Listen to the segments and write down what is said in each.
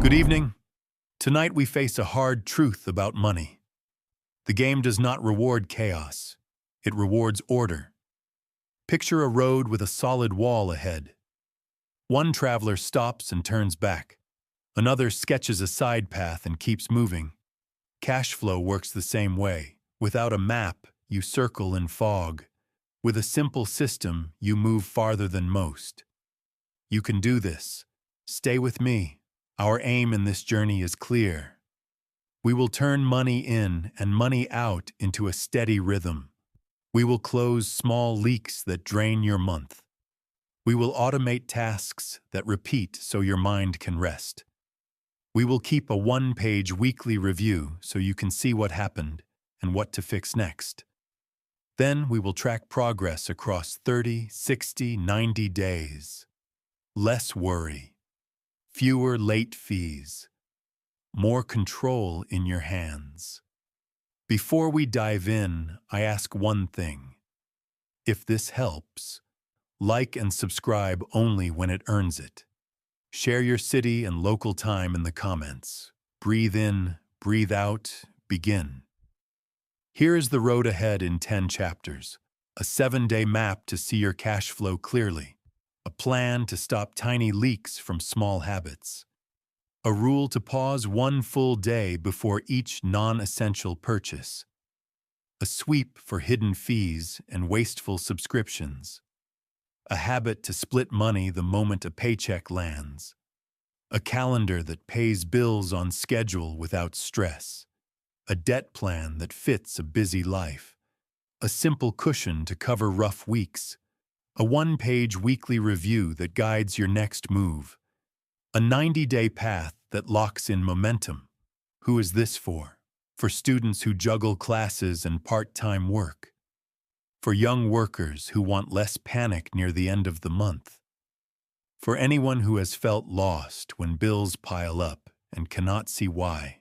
Good evening. Tonight we face a hard truth about money. The game does not reward chaos. It rewards order. Picture a road with a solid wall ahead. One traveler stops and turns back. Another sketches a side path and keeps moving. Cash flow works the same way. Without a map, you circle in fog. With a simple system, you move farther than most. You can do this. Stay with me. Our aim in this journey is clear. We will turn money in and money out into a steady rhythm. We will close small leaks that drain your month. We will automate tasks that repeat so your mind can rest. We will keep a one-page weekly review so you can see what happened and what to fix next. Then we will track progress across 30, 60, 90 days. Less worry. Fewer late fees. More control in your hands. Before we dive in, I ask one thing. If this helps, like and subscribe only when it earns it. Share your city and local time in the comments. Breathe in, breathe out, begin. Here is the road ahead in 10 chapters. A 7-day map to see your cash flow clearly. A plan to stop tiny leaks from small habits. A rule to pause one full day before each non-essential purchase. A sweep for hidden fees and wasteful subscriptions. A habit to split money the moment a paycheck lands. A calendar that pays bills on schedule without stress. A debt plan that fits a busy life. A simple cushion to cover rough weeks. A one-page weekly review that guides your next move. A 90-day path that locks in momentum. Who is this for? For students who juggle classes and part-time work. For young workers who want less panic near the end of the month. For anyone who has felt lost when bills pile up and cannot see why.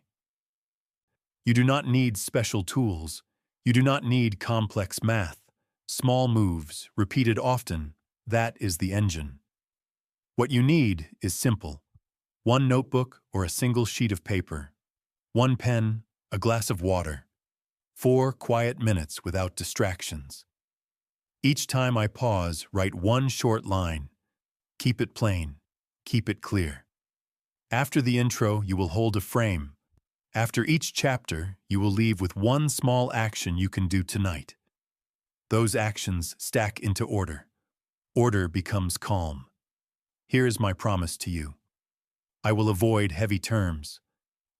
You do not need special tools. You do not need complex math. Small moves, repeated often, that is the engine. What you need is simple. One notebook or a single sheet of paper. One pen, a glass of water. 4 quiet minutes without distractions. Each time I pause, write one short line. Keep it plain. Keep it clear. After the intro, you will hold a frame. After each chapter, you will leave with one small action you can do tonight. Those actions stack into order. Order becomes calm. Here is my promise to you. I will avoid heavy terms.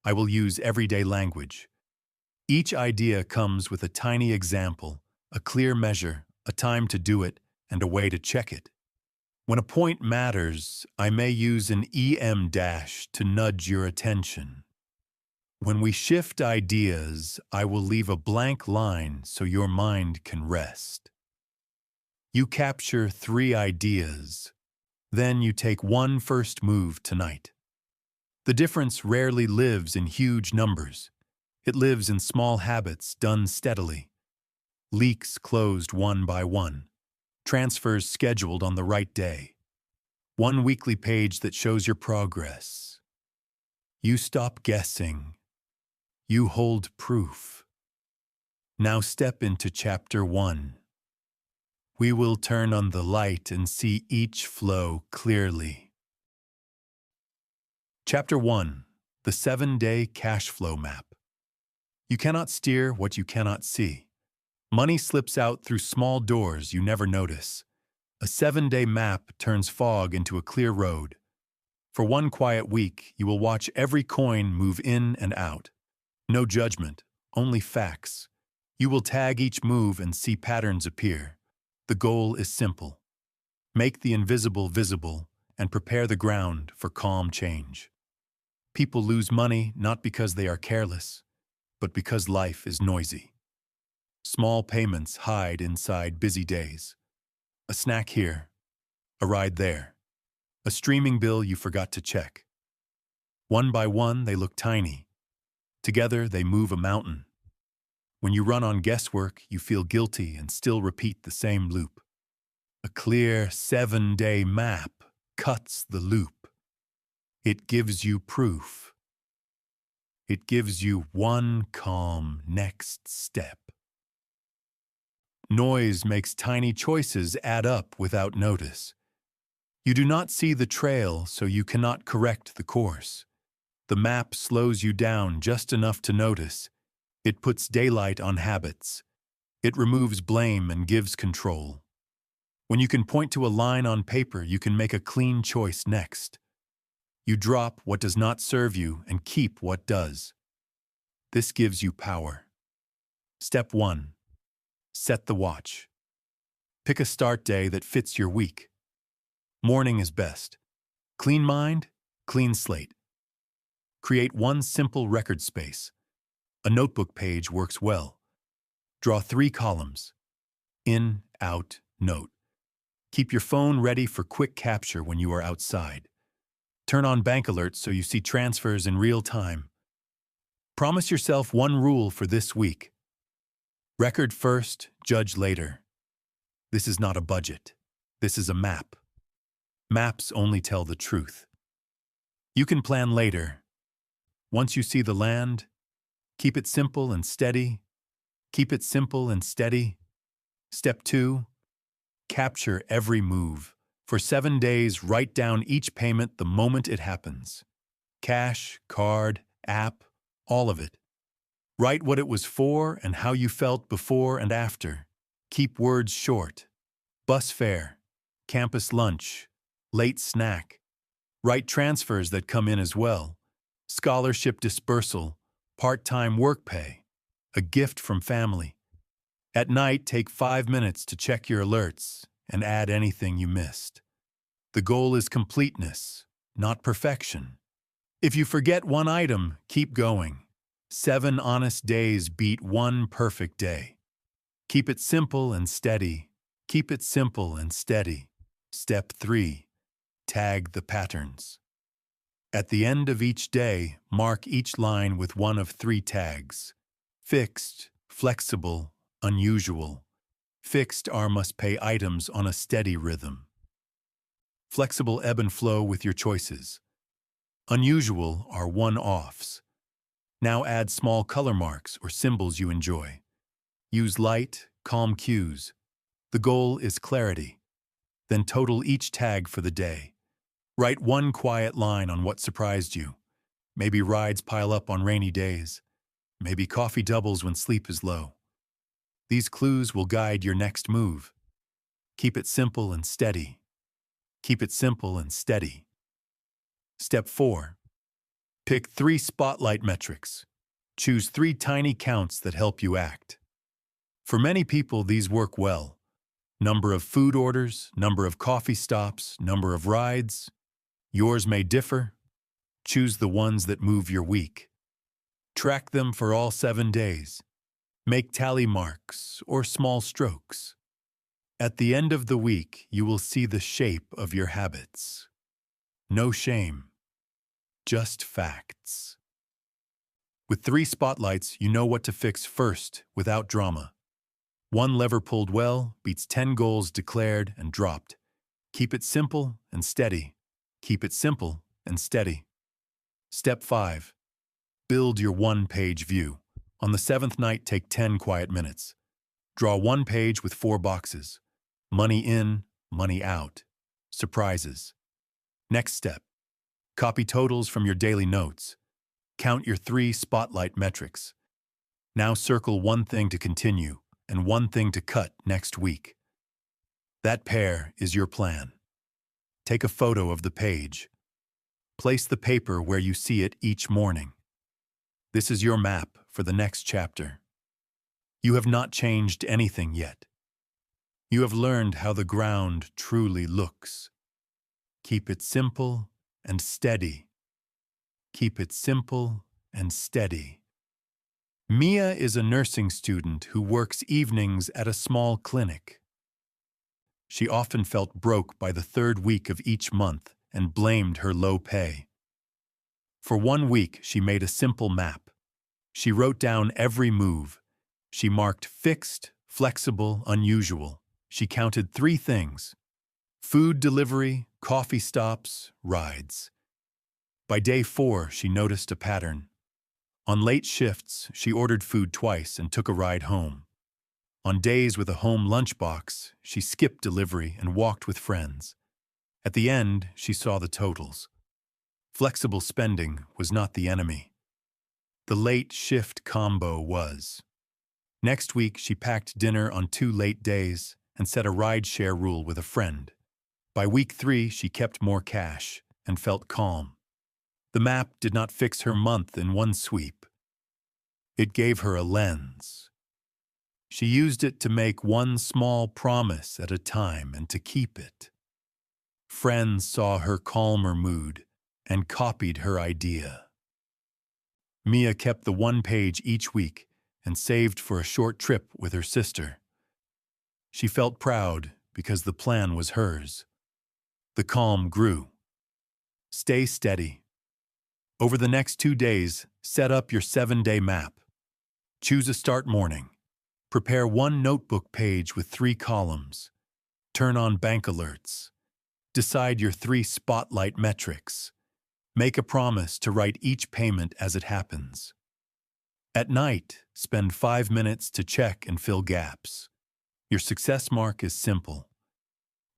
I will use everyday language. Each idea comes with a tiny example, a clear measure, a time to do it, and a way to check it. When a point matters, I may use an EM dash to nudge your attention. When we shift ideas, I will leave a blank line so your mind can rest. You capture 3 ideas. Then you take one first move tonight. The difference rarely lives in huge numbers. It lives in small habits done steadily. Leaks closed one by one. Transfers scheduled on the right day. One weekly page that shows your progress. You stop guessing. You hold proof. Now step into chapter 1. We will turn on the light and see each flow clearly. Chapter 1. The 7-day cash flow map. You cannot steer what you cannot see. Money slips out through small doors you never notice. A 7-day map turns fog into a clear road. For one quiet week, you will watch every coin move in and out. No judgment, only facts. You will tag each move and see patterns appear. The goal is simple. Make the invisible visible and prepare the ground for calm change. People lose money not because they are careless, but because life is noisy. Small payments hide inside busy days. A snack here, a ride there, a streaming bill you forgot to check. One by one, they look tiny. Together, they move a mountain. When you run on guesswork, you feel guilty and still repeat the same loop. A clear 7-day map cuts the loop. It gives you proof. It gives you one calm next step. Noise makes tiny choices add up without notice. You do not see the trail, so you cannot correct the course. The map slows you down just enough to notice. It puts daylight on habits. It removes blame and gives control. When you can point to a line on paper, you can make a clean choice next. You drop what does not serve you and keep what does. This gives you power. Step 1. Set the watch. Pick a start day that fits your week. Morning is best. Clean mind, clean slate. Create one simple record space. A notebook page works well. Draw 3 columns. In, out, note. Keep your phone ready for quick capture when you are outside. Turn on bank alerts so you see transfers in real time. Promise yourself one rule for this week. Record first, judge later. This is not a budget. This is a map. Maps only tell the truth. You can plan later. Once you see the land, keep it simple and steady. Keep it simple and steady. Step 2. Capture every move. For 7 days, write down each payment the moment it happens. Cash, card, app, all of it. Write what it was for and how you felt before and after. Keep words short. Bus fare, campus lunch, late snack. Write transfers that come in as well. Scholarship dispersal, part-time work pay, a gift from family. At night, take 5 minutes to check your alerts and add anything you missed. The goal is completeness, not perfection. If you forget one item, keep going. 7 honest days beat 1 perfect day. Keep it simple and steady. Keep it simple and steady. Step 3. Tag the patterns. At the end of each day, mark each line with one of 3 tags. Fixed, flexible, unusual. Fixed are must-pay items on a steady rhythm. Flexible ebb and flow with your choices. Unusual are one-offs. Now add small color marks or symbols you enjoy. Use light, calm cues. The goal is clarity. Then total each tag for the day. Write one quiet line on what surprised you. Maybe rides pile up on rainy days. Maybe coffee doubles when sleep is low. These clues will guide your next move. Keep it simple and steady. Keep it simple and steady. Step 4. Pick 3 spotlight metrics. Choose 3 tiny counts that help you act. For many people, these work well. Number of food orders, number of coffee stops, number of rides. Yours may differ. Choose the ones that move your week. Track them for all 7 days. Make tally marks or small strokes. At the end of the week, you will see the shape of your habits. No shame, just facts. With 3 spotlights, you know what to fix first without drama. 1 lever pulled well beats 10 goals declared and dropped. Keep it simple and steady. Keep it simple and steady. Step 5. Build your 1-page view. On the 7th night, take 10 quiet minutes. Draw 1 page with 4 boxes. Money in, money out. Surprises. Next step. Copy totals from your daily notes. Count your 3 spotlight metrics. Now circle 1 thing to continue and 1 thing to cut next week. That pair is your plan. Take a photo of the page. Place the paper where you see it each morning. This is your map for the next chapter. You have not changed anything yet. You have learned how the ground truly looks. Keep it simple and steady. Keep it simple and steady. Mia is a nursing student who works evenings at a small clinic. She often felt broke by the 3rd week of each month and blamed her low pay. For 1 week, she made a simple map. She wrote down every move. She marked fixed, flexible, unusual. She counted 3 things: food delivery, coffee stops, rides. By day 4, she noticed a pattern. On late shifts, she ordered food twice and took a ride home. On days with a home lunchbox, she skipped delivery and walked with friends. At the end, she saw the totals. Flexible spending was not the enemy. The late shift combo was. Next week, she packed dinner on 2 late days and set a ride-share rule with a friend. By week 3, she kept more cash and felt calm. The map did not fix her month in one sweep. It gave her a lens. She used it to make one small promise at a time and to keep it. Friends saw her calmer mood and copied her idea. Mia kept the 1 page each week and saved for a short trip with her sister. She felt proud because the plan was hers. The calm grew. Stay steady. Over the next 2 days, set up your 7-day map. Choose a start morning. Prepare 1 notebook page with 3 columns. Turn on bank alerts. Decide your 3 spotlight metrics. Make a promise to write each payment as it happens. At night, spend 5 minutes to check and fill gaps. Your success mark is simple.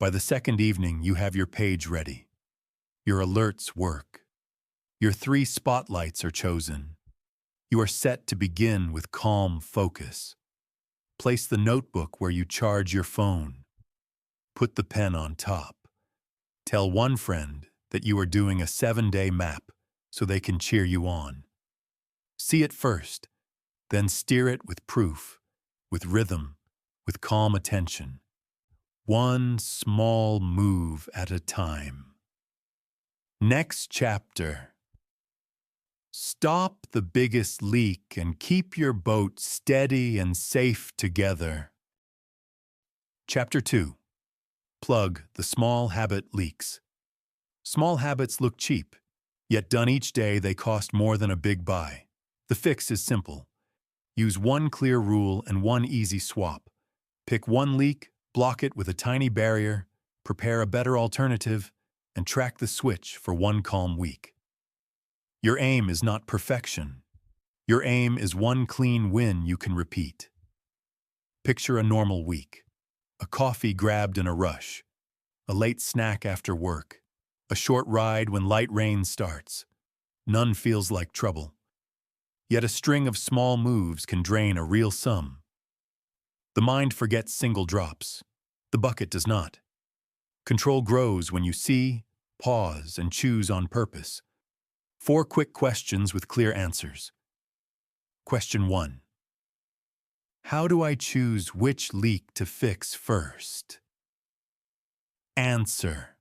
By the 2nd evening, you have your page ready. Your alerts work. Your 3 spotlights are chosen. You are set to begin with calm focus. Place the notebook where you charge your phone. Put the pen on top. Tell one friend that you are doing a 7-day map so they can cheer you on. See it first, then steer it with proof, with rhythm, with calm attention. One small move at a time. Next chapter. Stop the biggest leak and keep your boat steady and safe together. Chapter 2. Plug the small habit leaks. Small habits look cheap, yet done each day they cost more than a big buy. The fix is simple. Use 1 clear rule and 1 easy swap. Pick 1 leak, block it with a tiny barrier, prepare a better alternative, and track the switch for 1 calm week. Your aim is not perfection. Your aim is 1 clean win you can repeat. Picture a normal week. A coffee grabbed in a rush. A late snack after work. A short ride when light rain starts. None feels like trouble. Yet a string of small moves can drain a real sum. The mind forgets single drops. The bucket does not. Control grows when you see, pause, and choose on purpose. 4 quick questions with clear answers. Question 1. How do I choose which leak to fix first? Answer.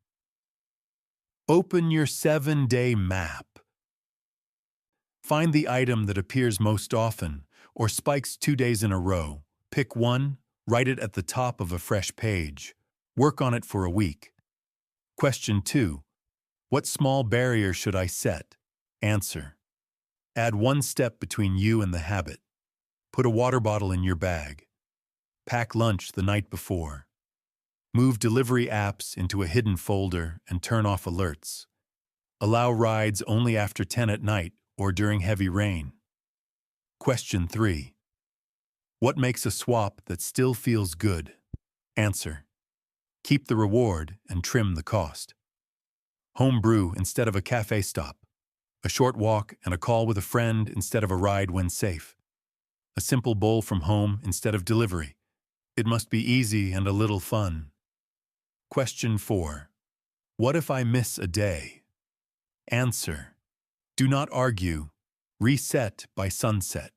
Open your 7-day map. Find the item that appears most often or spikes 2 days in a row. Pick 1, write it at the top of a fresh page. Work on it for a week. Question 2. What small barrier should I set? Answer. Add 1 step between you and the habit. Put a water bottle in your bag. Pack lunch the night before. Move delivery apps into a hidden folder and turn off alerts. Allow rides only after 10 at night or during heavy rain. Question 3. What makes a swap that still feels good? Answer. Keep the reward and trim the cost. Home brew instead of a cafe stop. A short walk and a call with a friend instead of a ride when safe. A simple bowl from home instead of delivery. It must be easy and a little fun. Question 4. What if I miss a day? Answer. Do not argue. Reset by sunset.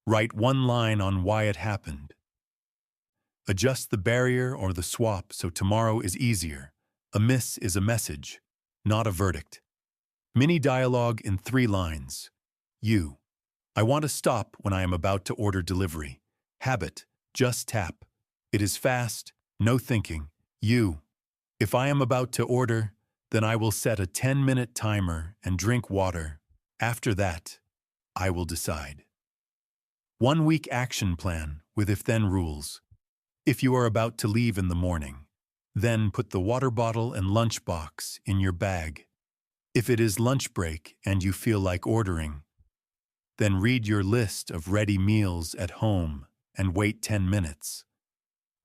Write 1 line on why it happened. Adjust the barrier or the swap so tomorrow is easier. A miss is a message, not a verdict. Mini dialogue in 3 lines. You. I want to stop when I am about to order delivery. Habit. Just tap. It is fast, no thinking. You. If I am about to order, then I will set a 10-minute timer and drink water. After that, I will decide. 1 week action plan with if-then rules. If you are about to leave in the morning, then put the water bottle and lunchbox in your bag. If it is lunch break and you feel like ordering, then read your list of ready meals at home and wait 10 minutes.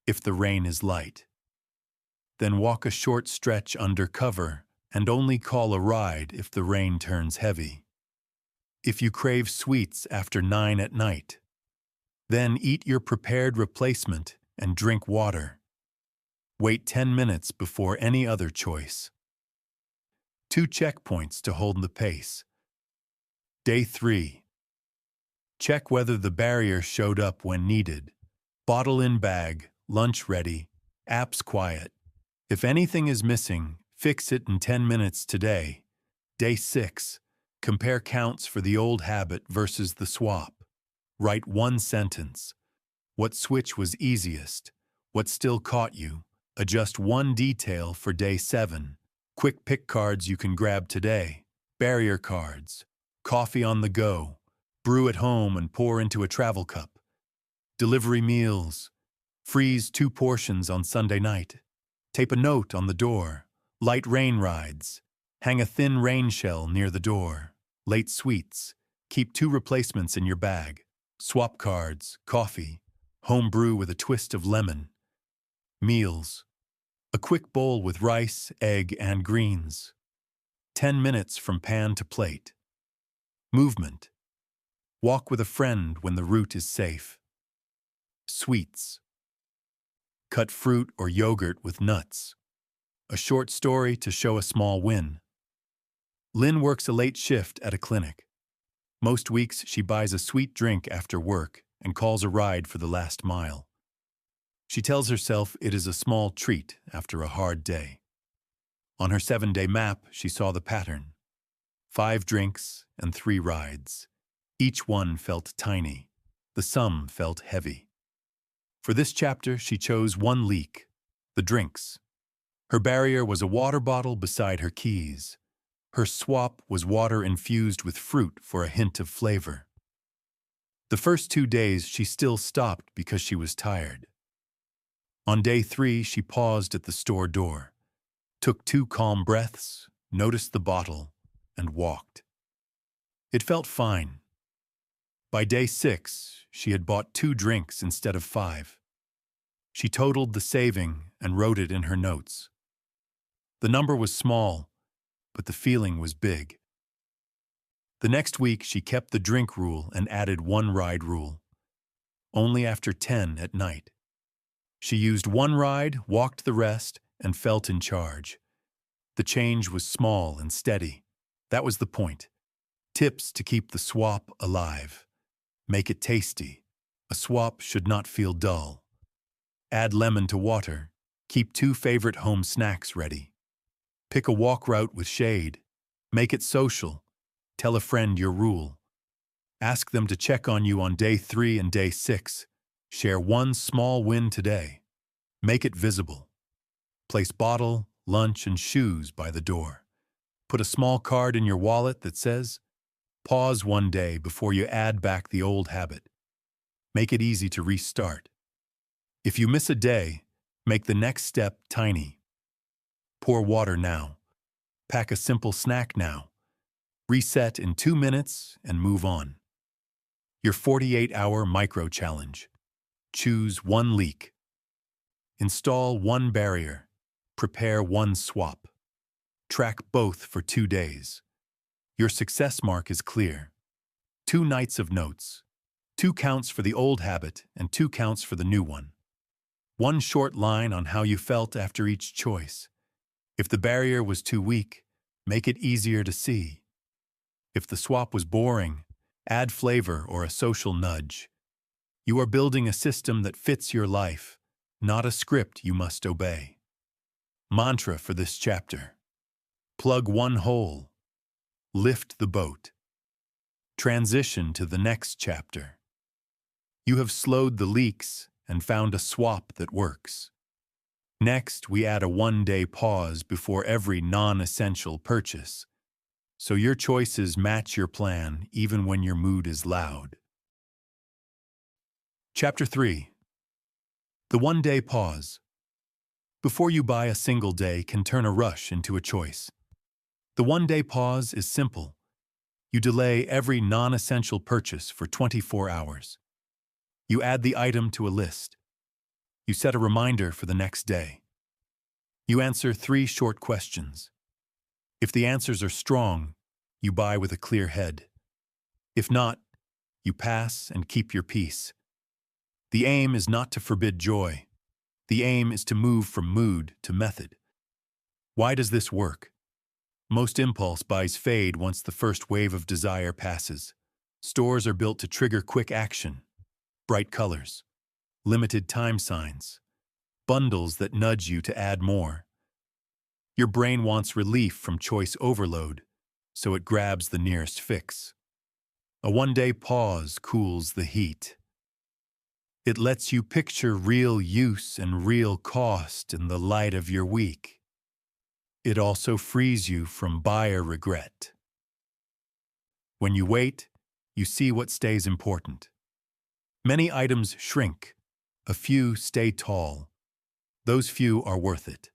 If the rain is light, then walk a short stretch under cover and only call a ride if the rain turns heavy. If you crave sweets after 9 at night, then eat your prepared replacement and drink water. Wait 10 minutes before any other choice. 2 checkpoints to hold the pace. Day 3. Check whether the barrier showed up when needed. Bottle in bag, lunch ready, apps quiet. If anything is missing, fix it in 10 minutes today. Day 6. Compare counts for the old habit versus the swap. Write 1 sentence. What switch was easiest? What still caught you? Adjust 1 detail for day 7. Quick pick cards you can grab today. Barrier cards. Coffee on the go. Brew at home and pour into a travel cup. Delivery meals. Freeze 2 portions on Sunday night. Tape a note on the door. Light rain rides. Hang a thin rain shell near the door. Late sweets. Keep 2 replacements in your bag. Swap cards, coffee, home brew with a twist of lemon. Meals. A quick bowl with rice, egg, and greens. 10 minutes from pan to plate. Movement. Walk with a friend when the route is safe. Sweets. Cut fruit or yogurt with nuts. A short story to show a small win. Lynn works a late shift at a clinic. Most weeks she buys a sweet drink after work and calls a ride for the last mile. She tells herself it is a small treat after a hard day. On her 7-day map, she saw the pattern. 5 drinks and 3 rides. Each one felt tiny. The sum felt heavy. For this chapter, she chose 1 leak, the drinks. Her barrier was a water bottle beside her keys. Her swap was water infused with fruit for a hint of flavor. The first 2 days, she still stopped because she was tired. On day 3, she paused at the store door, took 2 calm breaths, noticed the bottle, and walked. It felt fine. By day 6, she had bought 2 drinks instead of 5. She totaled the saving and wrote it in her notes. The number was small, but the feeling was big. The next week, she kept the drink rule and added 1 ride rule. Only after 10 at night. She used 1 ride, walked the rest, and felt in charge. The change was small and steady. That was the point. Tips to keep the swap alive. Make it tasty. A swap should not feel dull. Add lemon to water. Keep 2 favorite home snacks ready. Pick a walk route with shade. Make it social. Tell a friend your rule. Ask them to check on you on day 3 and day 6. Share 1 small win today. Make it visible. Place bottle, lunch, and shoes by the door. Put a small card in your wallet that says, "Pause 1 day before you add back the old habit." Make it easy to restart. If you miss a day, make the next step tiny. Pour water now. Pack a simple snack now. Reset in 2 minutes and move on. Your 48-hour micro-challenge. Choose 1 leak. Install 1 barrier. Prepare 1 swap. Track both for 2 days. Your success mark is clear. 2 nights of notes. 2 counts for the old habit and 2 counts for the new one. 1 short line on how you felt after each choice. If the barrier was too weak, make it easier to see. If the swap was boring, add flavor or a social nudge. You are building a system that fits your life, not a script you must obey. Mantra for this chapter. Plug 1 hole. Lift the boat. Transition to the next chapter. You have slowed the leaks and found a swap that works. Next, we add a 1-day pause before every non-essential purchase, so your choices match your plan even when your mood is loud. Chapter 3. The 1-day pause. Before you buy, a single day can turn a rush into a choice. The one-day pause is simple. You delay every non-essential purchase for 24 hours. You add the item to a list. You set a reminder for the next day. You answer 3 short questions. If the answers are strong, you buy with a clear head. If not, you pass and keep your peace. The aim is not to forbid joy. The aim is to move from mood to method. Why does this work? Most impulse buys fade once the first wave of desire passes. Stores are built to trigger quick action, bright colors, limited time signs, bundles that nudge you to add more. Your brain wants relief from choice overload, so it grabs the nearest fix. A one-day pause cools the heat. It lets you picture real use and real cost in the light of your week. It also frees you from buyer regret. When you wait, you see what stays important. Many items shrink. A few stay tall. Those few are worth it.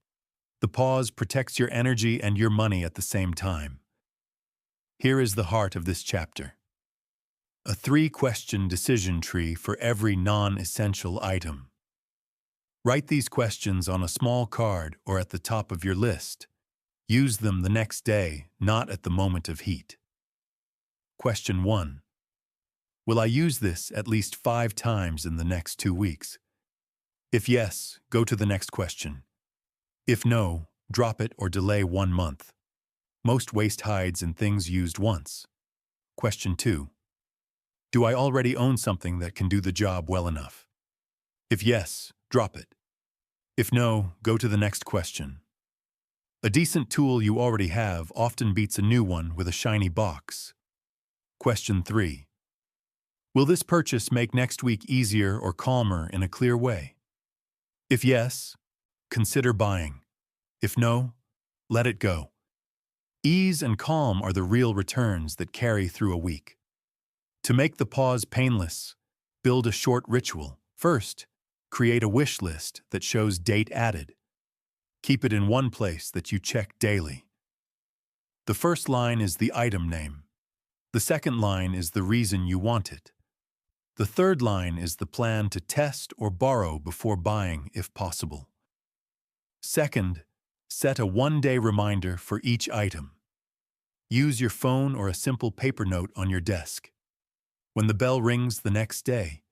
The pause protects your energy and your money at the same time. Here is the heart of this chapter. A 3-question decision tree for every non-essential item. Write these questions on a small card or at the top of your list. Use them the next day, not at the moment of heat. Question 1. Will I use this at least 5 times in the next 2 weeks? If yes, go to the next question. If no, drop it or delay 1 month. Most waste hides in things used once. Question 2. Do I already own something that can do the job well enough? If yes, drop it. If no, go to the next question. A decent tool you already have often beats a new one with a shiny box. Question 3. Will this purchase make next week easier or calmer in a clear way? If yes, consider buying. If no, let it go. Ease and calm are the real returns that carry through a week. To make the pause painless, build a short ritual. First, create a wish list that shows date added. Keep it in one place that you check daily. The first line is the item name. The second line is the reason you want it. The third line is the plan to test or borrow before buying if possible. Second, set a one-day reminder for each item. Use your phone or a simple paper note on your desk. When the bell rings the next day,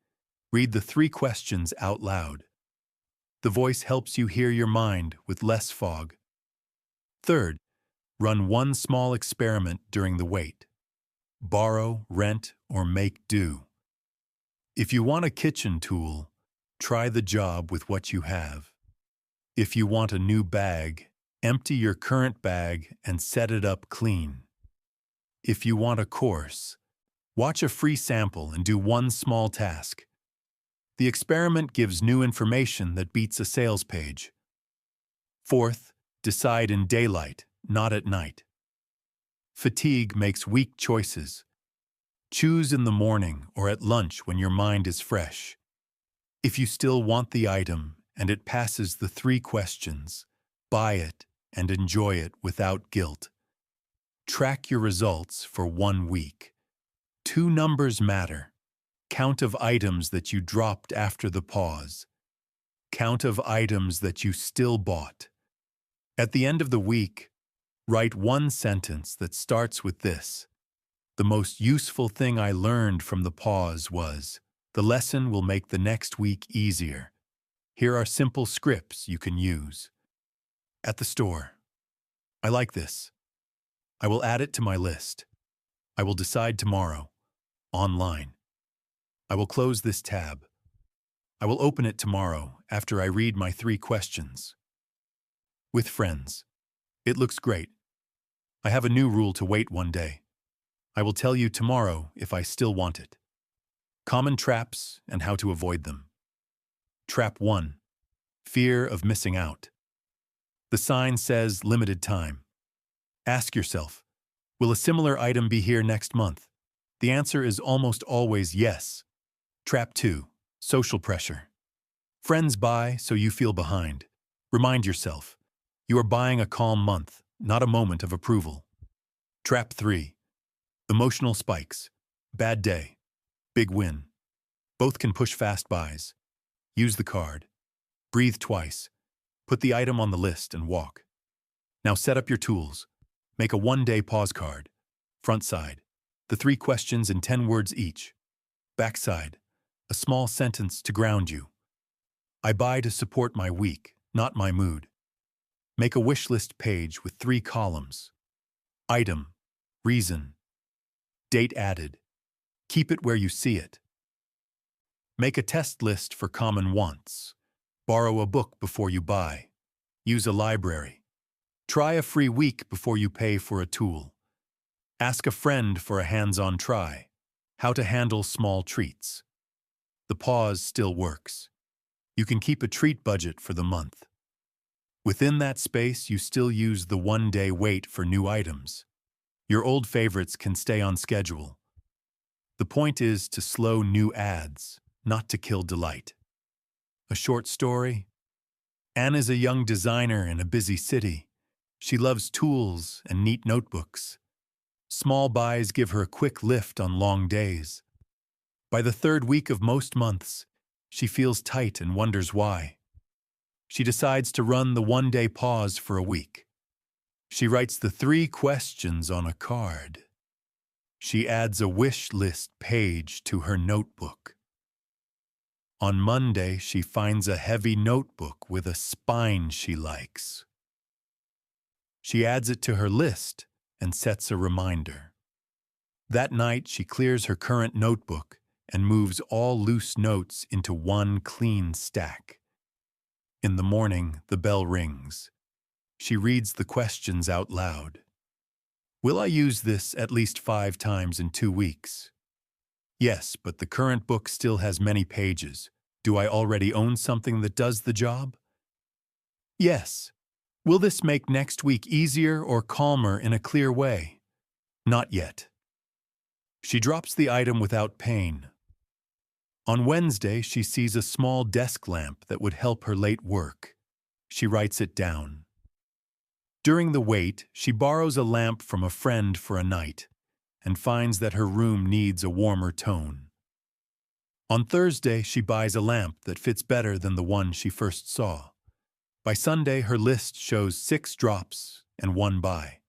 read the 3 questions out loud. The voice helps you hear your mind with less fog. Third, run one small experiment during the wait. Borrow, rent, or make do. If you want a kitchen tool, try the job with what you have. If you want a new bag, empty your current bag and set it up clean. If you want a course, watch a free sample and do one small task. The experiment gives new information that beats a sales page. Fourth, decide in daylight, not at night. Fatigue makes weak choices. Choose in the morning or at lunch when your mind is fresh. If you still want the item and it passes the 3 questions, buy it and enjoy it without guilt. Track your results for 1 week. 2 numbers matter. Count of items that you dropped after the pause. Count of items that you still bought. At the end of the week, write one sentence that starts with this. The most useful thing I learned from the pause was, the lesson will make the next week easier. Here are simple scripts you can use. At the store. I like this. I will add it to my list. I will decide tomorrow. Online. I will close this tab. I will open it tomorrow after I read my 3 questions. With friends. It looks great. I have a new rule to wait 1 day. I will tell you tomorrow if I still want it. Common traps and how to avoid them. Trap 1. Fear of missing out. The sign says limited time. Ask yourself, will a similar item be here next month? The answer is almost always yes. Trap 2. Social pressure. Friends buy so you feel behind. Remind yourself, you are buying a calm month, not a moment of approval. Trap 3. Emotional spikes. Bad day. Big win. Both can push fast buys. Use the card. Breathe twice. Put the item on the list and walk. Now set up your tools. Make a one-day pause card. Front side. The 3 questions in 10 words each. Back side. A small sentence to ground you. I buy to support my week, not my mood. Make a wish list page with 3 columns. Item. Reason. Date added. Keep it where you see it. Make a test list for common wants. Borrow a book before you buy. Use a library. Try a free week before you pay for a tool. Ask a friend for a hands-on try. How to handle small treats. The pause still works. You can keep a treat budget for the month. Within that space, you still use the one-day wait for new items. Your old favorites can stay on schedule. The point is to slow new ads, not to kill delight. A short story? Anne is a young designer in a busy city. She loves tools and neat notebooks. Small buys give her a quick lift on long days. By the 3rd week of most months, she feels tight and wonders why. She decides to run the one-day pause for a week. She writes the 3 questions on a card. She adds a wish list page to her notebook. On Monday, she finds a heavy notebook with a spine she likes. She adds it to her list and sets a reminder. That night, she clears her current notebook and moves all loose notes into one clean stack. In the morning, the bell rings. She reads the questions out loud. Will I use this at least 5 times in 2 weeks? Yes, but the current book still has many pages. Do I already own something that does the job? Yes. Will this make next week easier or calmer in a clear way? Not yet. She drops the item without pain. On Wednesday, she sees a small desk lamp that would help her late work. She writes it down. During the wait, she borrows a lamp from a friend for a night and finds that her room needs a warmer tone. On Thursday, she buys a lamp that fits better than the one she first saw. By Sunday, her list shows 6 drops and 1 buy.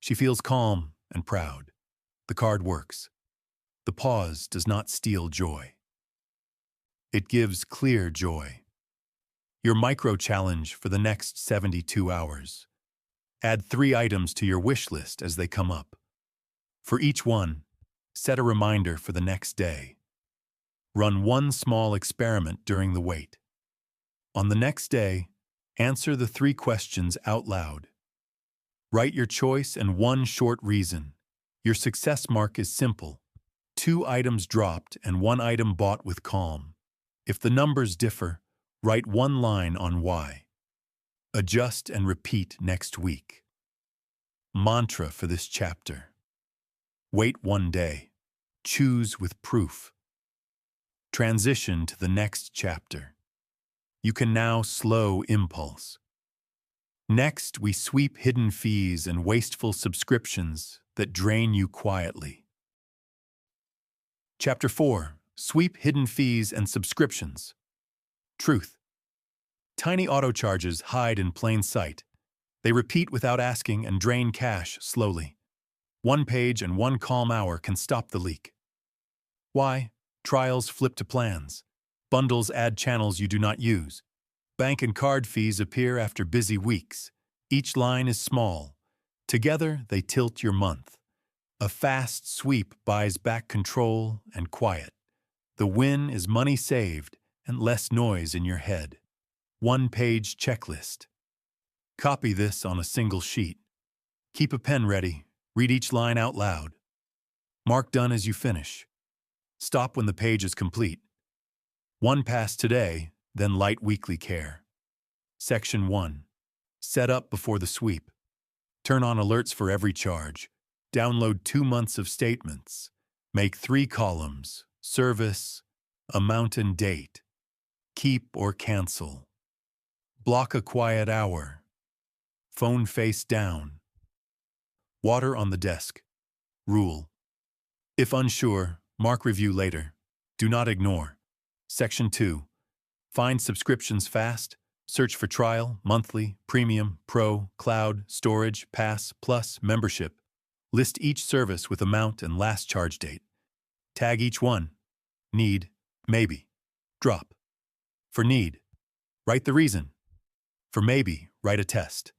She feels calm and proud. The card works. The pause does not steal joy. It gives clear joy. Your micro-challenge for the next 72 hours. Add 3 items to your wish list as they come up. For each one, set a reminder for the next day. Run one small experiment during the wait. On the next day, answer the 3 questions out loud. Write your choice and 1 short reason. Your success mark is simple. 2 items dropped and 1 item bought with calm. If the numbers differ, write 1 line on why. Adjust and repeat next week. Mantra for this chapter. Wait 1 day. Choose with proof. Transition to the next chapter. You can now slow impulse. Next, we sweep hidden fees and wasteful subscriptions that drain you quietly. Chapter 4. Sweep hidden fees and subscriptions. Truth. Tiny auto charges hide in plain sight. They repeat without asking and drain cash slowly. 1 page and 1 calm hour can stop the leak. Why? Trials flip to plans. Bundles add channels you do not use. Bank and card fees appear after busy weeks. Each line is small. Together, they tilt your month. A fast sweep buys back control and quiet. The win is money saved and less noise in your head. 1-page checklist. Copy this on a single sheet. Keep a pen ready. Read each line out loud. Mark done as you finish. Stop when the page is complete. 1 pass today, then light weekly care. Section 1. Set up before the sweep. Turn on alerts for every charge. Download 2 months of statements. Make 3 columns. Service, amount and date. Keep or cancel. Block a quiet hour. Phone face down. Water on the desk. Rule. If unsure, mark review later. Do not ignore. Section 2. Find subscriptions fast. Search for trial, monthly, premium, pro, cloud, storage, pass, plus, membership. List each service with amount and last charge date. Tag each one. Need, maybe. Drop. For need, write the reason. For maybe, write a test.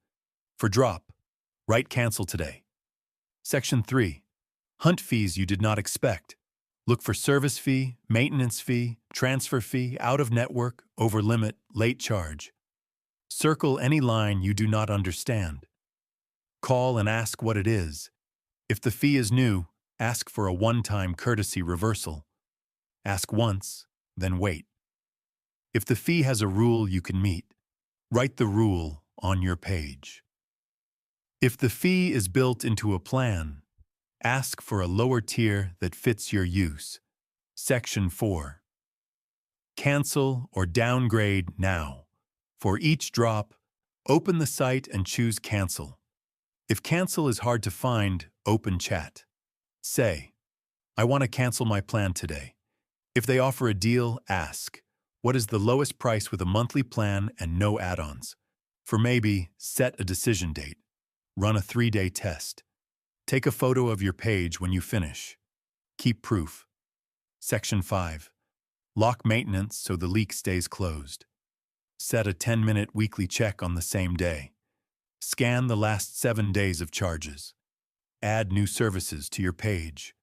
For drop, write cancel today. Section 3. Hunt fees you did not expect. Look for service fee, maintenance fee, transfer fee, out-of-network, over-limit, late charge. Circle any line you do not understand. Call and ask what it is. If the fee is new, ask for a one-time courtesy reversal. Ask once, then wait. If the fee has a rule you can meet, write the rule on your page. If the fee is built into a plan, ask for a lower tier that fits your use. Section 4. Cancel or downgrade now. For each drop, open the site and choose Cancel. If cancel is hard to find, open chat. Say, I want to cancel my plan today. If they offer a deal, ask, what is the lowest price with a monthly plan and no add-ons? For maybe, set a decision date. Run a 3-day test. Take a photo of your page when you finish. Keep proof. Section 5. Lock maintenance so the leak stays closed. Set a 10-minute weekly check on the same day. Scan the last 7 days of charges. Add new services to your page.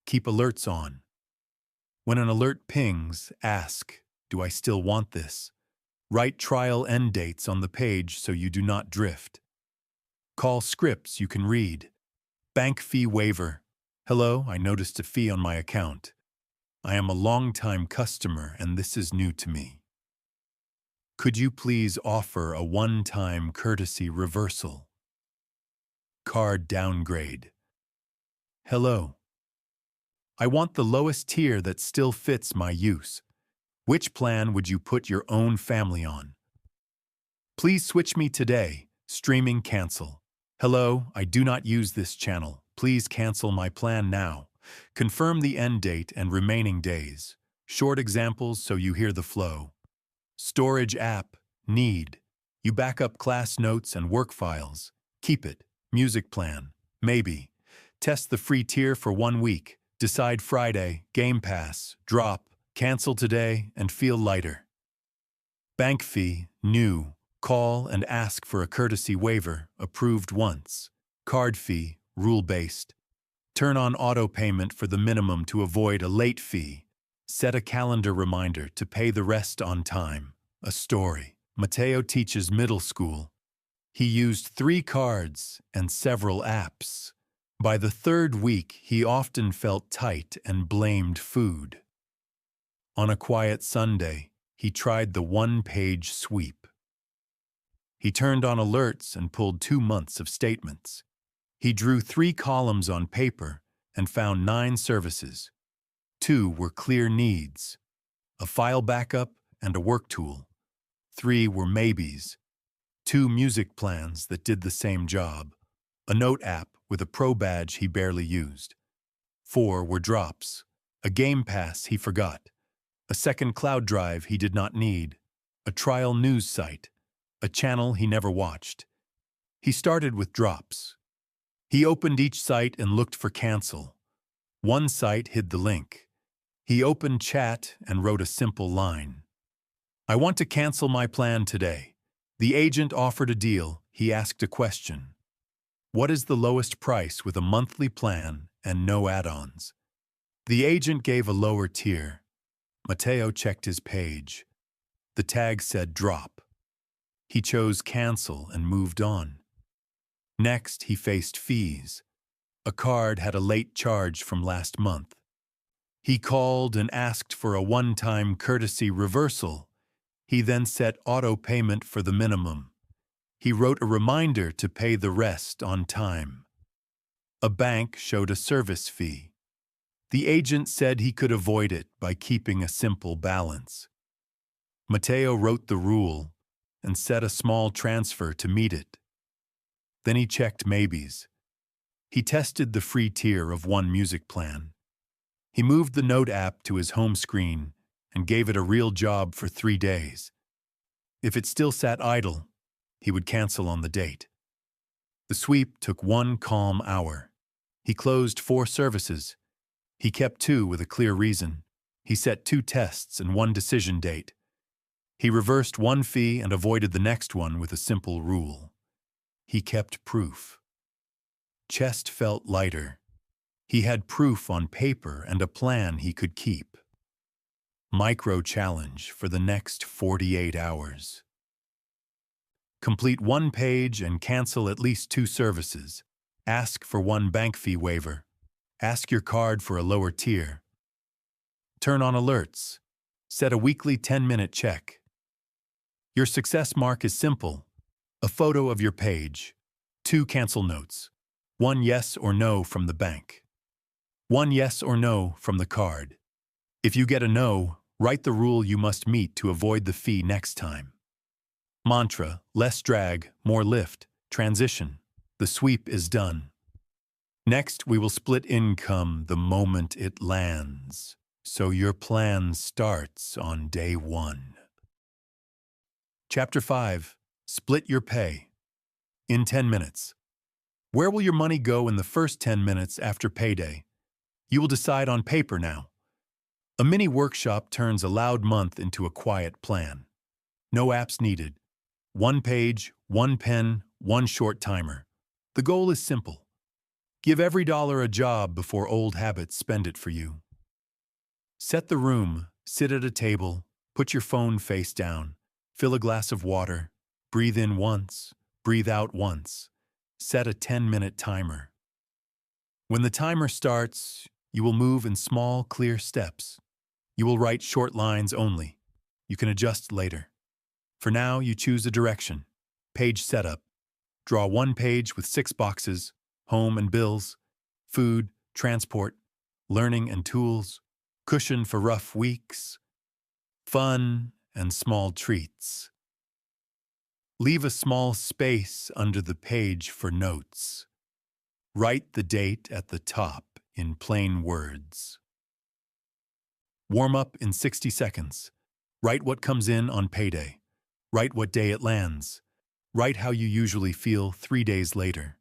Keep alerts on. When an alert pings, ask, do I still want this? Write trial end dates on the page so you do not drift. Call scripts you can read. Bank fee waiver. Hello, I noticed a fee on my account. I am a long-time customer and this is new to me. Could you please offer a one-time courtesy reversal? Card downgrade. Hello. I want the lowest tier that still fits my use. Which plan would you put your own family on? Please switch me today. Streaming cancel. Hello, I do not use this channel. Please cancel my plan now. Confirm the end date and remaining days. Short examples so you hear the flow. Storage app, need. You back up class notes and work files. Keep it. Music plan, maybe. Test the free tier for 1 week. Decide Friday, Game Pass, drop, cancel today, and feel lighter. Bank fee, new. Call and ask for a courtesy waiver, approved once. Card fee, rule-based. Turn on auto payment for the minimum to avoid a late fee. Set a calendar reminder to pay the rest on time. A story. Mateo teaches middle school. He used 3 cards and several apps. By the 3rd week, he often felt tight and blamed food. On a quiet Sunday, he tried the 1-page sweep. He turned on alerts and pulled 2 months of statements. He drew 3 columns on paper and found 9 services. 2 were clear needs, a file backup and a work tool. 3 were maybes, 2 music plans that did the same job, a note app with a pro badge he barely used. 4 were drops, a game pass he forgot, a second cloud drive he did not need, a trial news site, a channel he never watched. He started with drops. He opened each site and looked for cancel. One site hid the link. He opened chat and wrote a simple line. I want to cancel my plan today. The agent offered a deal. He asked a question. What is the lowest price with a monthly plan and no add-ons? The agent gave a lower tier. Mateo checked his page. The tag said drop. He chose cancel and moved on. Next, he faced fees. A card had a late charge from last month. He called and asked for a one-time courtesy reversal. He then set auto payment for the minimum. He wrote a reminder to pay the rest on time. A bank showed a service fee. The agent said he could avoid it by keeping a simple balance. Mateo wrote the rule and set a small transfer to meet it. Then he checked maybes. He tested the free tier of one music plan. He moved the Note app to his home screen and gave it a real job for 3 days. If it still sat idle, he would cancel on the date. The sweep took 1 calm hour. He closed 4 services. He kept 2 with a clear reason. He set 2 tests and 1 decision date. He reversed 1 fee and avoided the next one with a simple rule. He kept proof. Chest felt lighter. He had proof on paper and a plan he could keep. Micro challenge for the next 48 hours. Complete 1 page and cancel at least 2 services. Ask for 1 bank fee waiver. Ask your card for a lower tier. Turn on alerts. Set a weekly 10-minute check. Your success mark is simple. A photo of your page. 2 cancel notes. 1 yes or no from the bank. 1 yes or no from the card. If you get a no, write the rule you must meet to avoid the fee next time. Mantra: less drag, more lift. Transition: the sweep is done. Next, we will split income the moment it lands, so your plan starts on day 1. Chapter 5. Split your pay. In 10 minutes. Where will your money go in the first 10 minutes after payday? You will decide on paper now. A mini workshop turns a loud month into a quiet plan. No apps needed. 1 page, 1 pen, 1 short timer. The goal is simple. Give every dollar a job before old habits spend it for you. Set the room, sit at a table, put your phone face down, fill a glass of water, breathe in once, breathe out once. Set a 10-minute timer. When the timer starts, you will move in small, clear steps. You will write short lines only. You can adjust later. For now, you choose a direction. Page setup. Draw 1 page with 6 boxes: home and bills, food, transport, learning and tools, cushion for rough weeks, fun and small treats. Leave a small space under the page for notes. Write the date at the top in plain words. Warm up in 60 seconds. Write what comes in on payday. Write what day it lands. Write how you usually feel 3 days later.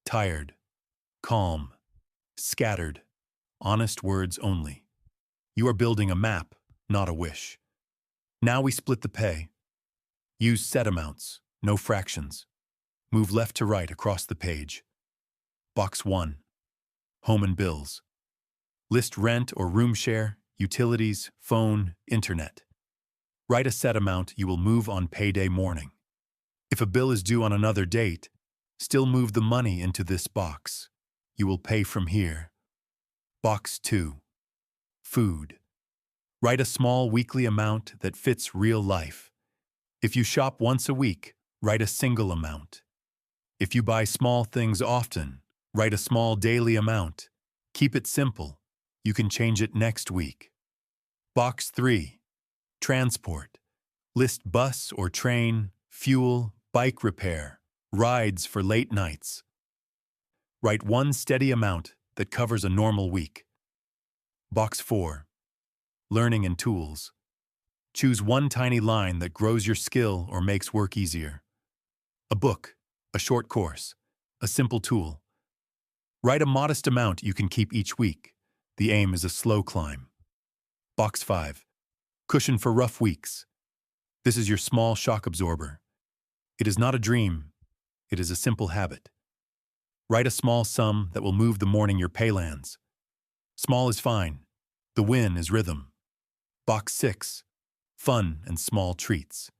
Tired, calm, scattered, honest words only. You are building a map, not a wish. Now we split the pay. Use set amounts, no fractions. Move left to right across the page. Box 1. Home and bills. List rent or room share, utilities, phone, internet. Write a set amount you will move on payday morning. If a bill is due on another date, still move the money into this box. You will pay from here. Box 2. Food. Write a small weekly amount that fits real life. If you shop once a week, write a single amount. If you buy small things often, write a small daily amount. Keep it simple. You can change it next week. Box 3. Transport. List bus or train, fuel, bike repair, rides for late nights. Write 1 steady amount that covers a normal week. Box 4. Learning and tools. Choose 1 tiny line that grows your skill or makes work easier. A book, a short course, a simple tool. Write a modest amount you can keep each week. The aim is a slow climb. Box 5. Cushion for rough weeks. This is your small shock absorber. It is not a dream. It is a simple habit. Write a small sum that will move the morning your pay lands. Small is fine. The win is rhythm. Box 6. Fun and small treats.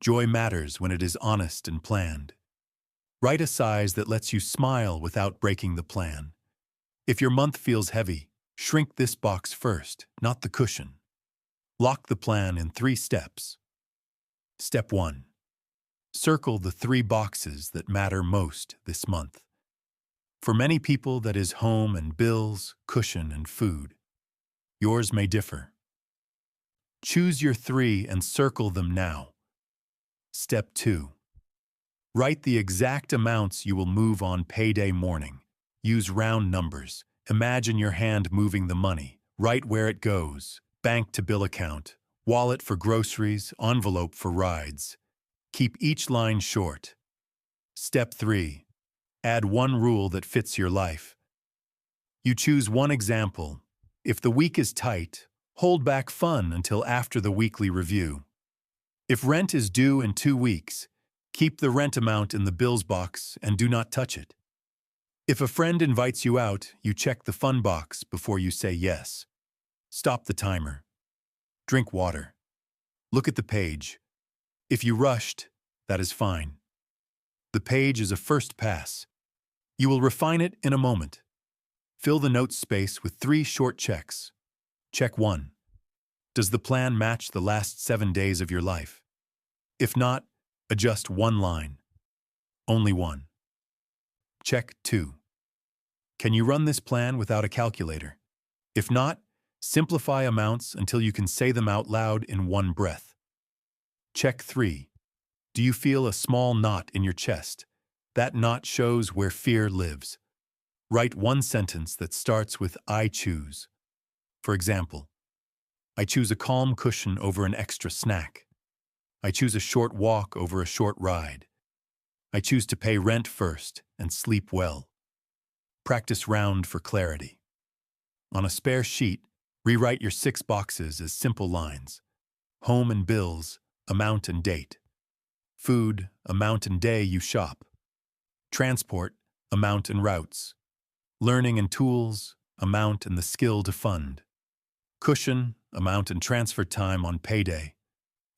Joy matters when it is honest and planned. Write a size that lets you smile without breaking the plan. If your month feels heavy, shrink this box first, not the cushion. Lock the plan in 3 steps. Step 1. Circle the 3 boxes that matter most this month. For many people, that is home and bills, cushion and food. Yours may differ. Choose your 3 and circle them now. Step 2. Write the exact amounts you will move on payday morning. Use round numbers. Imagine your hand moving the money. Write where it goes. Bank to bill account. Wallet for groceries. Envelope for rides. Keep each line short. Step 3. Add one rule that fits your life. You choose one example. If the week is tight, hold back fun until after the weekly review. If rent is due in 2 weeks, keep the rent amount in the bills box and do not touch it. If a friend invites you out, you check the fun box before you say yes. Stop the timer. Drink water. Look at the page. If you rushed, that is fine. The page is a first pass. You will refine it in a moment. Fill the notes space with 3 short checks. Check 1. Does the plan match the last 7 days of your life? If not, adjust one line. Only one. Check 2. Can you run this plan without a calculator? If not, simplify amounts until you can say them out loud in one breath. Check 3. Do you feel a small knot in your chest? That knot shows where fear lives. Write one sentence that starts with I choose. For example, I choose a calm cushion over an extra snack. I choose a short walk over a short ride. I choose to pay rent first and sleep well. Practice round for clarity. On a spare sheet, rewrite your 6 boxes as simple lines. Home and bills, amount and date. Food, amount and day you shop. Transport, amount and routes. Learning and tools, amount and the skill to fund. Cushion, amount and transfer time on payday.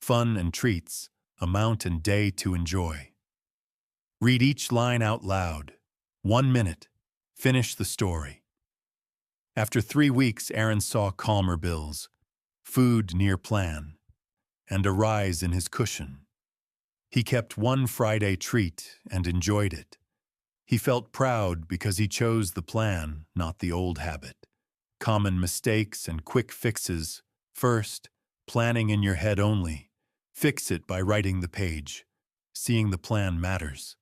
Fun and treats, amount and day to enjoy. Read each line out loud. 1 minute. Finish the story. After 3 weeks, Aaron saw calmer bills, food near plan, and a rise in his cushion. He kept one Friday treat and enjoyed it. He felt proud because he chose the plan, not the old habit. Common mistakes and quick fixes. First, planning in your head only. Fix it by writing the page. Seeing the plan matters.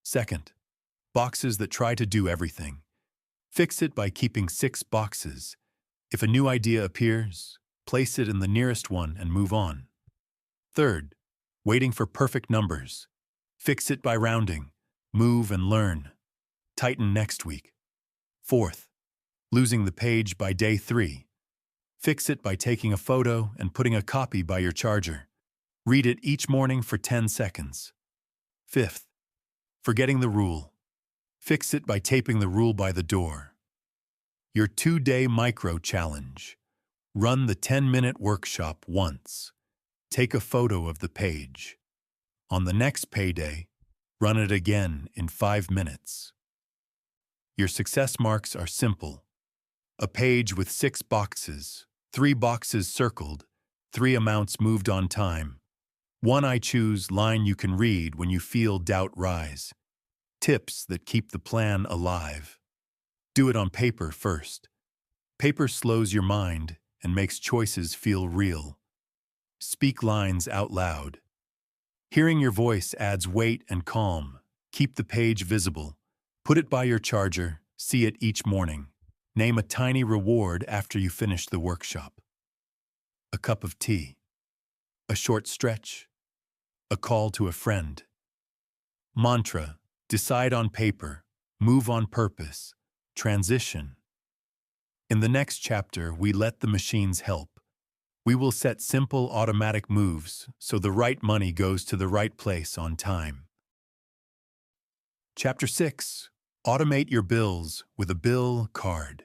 Second, boxes that try to do everything. Fix it by keeping 6 boxes. If a new idea appears, place it in the nearest one and move on. Third, waiting for perfect numbers. Fix it by rounding. Move and learn. Tighten next week. Fourth, losing the page by day 3. Fix it by taking a photo and putting a copy by your charger. Read it each morning for 10 seconds. Fifth, forgetting the rule. Fix it by taping the rule by the door. Your 2-day micro challenge. Run the 10-minute workshop once. Take a photo of the page. On the next payday, run it again in 5 minutes. Your success marks are simple. A page with 6 boxes, 3 boxes circled, 3 amounts moved on time. 1 I choose line you can read when you feel doubt rise. Tips that keep the plan alive. Do it on paper first. Paper slows your mind and makes choices feel real. Speak lines out loud. Hearing your voice adds weight and calm. Keep the page visible. Put it by your charger. See it each morning. Name a tiny reward after you finish the workshop. A cup of tea. A short stretch. A call to a friend. Mantra. Decide on paper. Move on purpose. Transition. In the next chapter, we let the machines help. We will set simple automatic moves so the right money goes to the right place on time. Chapter 6. Automate your bills with a bill card.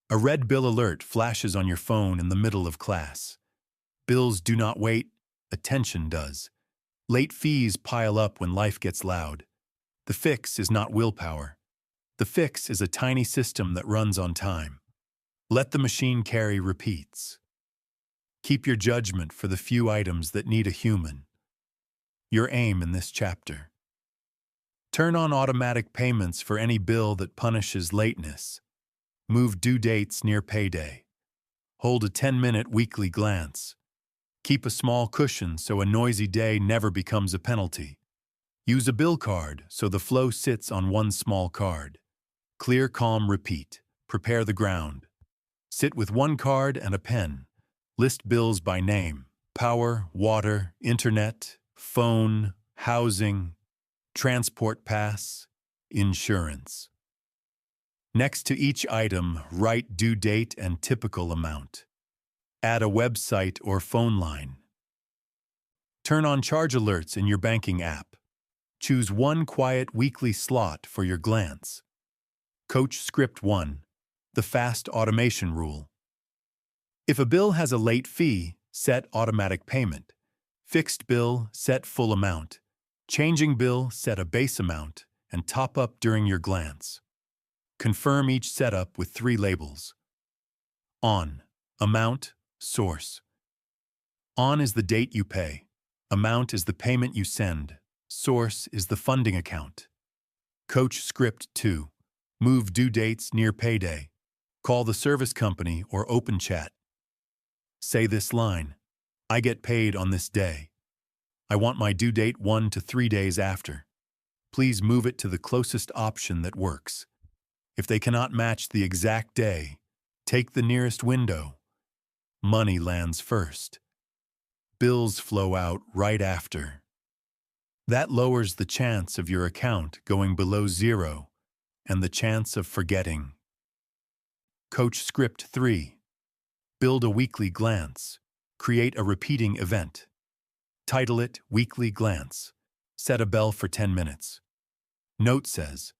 A red bill alert flashes on your phone in the middle of class. Bills do not wait, attention does. Late fees pile up when life gets loud. The fix is not willpower. The fix is a tiny system that runs on time. Let the machine carry repeats. Keep your judgment for the few items that need a human. Your aim in this chapter. Turn on automatic payments for any bill that punishes lateness. Move due dates near payday. Hold a 10-minute weekly glance. Keep a small cushion so a noisy day never becomes a penalty. Use a bill card so the flow sits on one small card. Clear, calm, repeat. Prepare the ground. Sit with one card and a pen. List bills by name: power, water, internet, phone, housing, transport pass, insurance. Next to each item, write due date and typical amount. Add a website or phone line. Turn on charge alerts in your banking app. Choose one quiet weekly slot for your glance. Coach Script 1, the fast automation rule. If a bill has a late fee, set automatic payment. Fixed bill, set full amount. Changing bill, set a base amount, and top up during your glance. Confirm each setup with 3 labels. On, amount, source. On is the date you pay. Amount is the payment you send. Source is the funding account. Coach Script 2. Move due dates near payday. Call the service company or open chat. Say this line: I get paid on this day. I want my due date 1 to 3 days after. Please move it to the closest option that works. If they cannot match the exact day, take the nearest window. Money lands first. Bills flow out right after. That lowers the chance of your account going below 0 and the chance of forgetting. Coach Script 3. Build a weekly glance. Create a repeating event. Title it Weekly Glance. Set a bell for 10 minutes. Note says,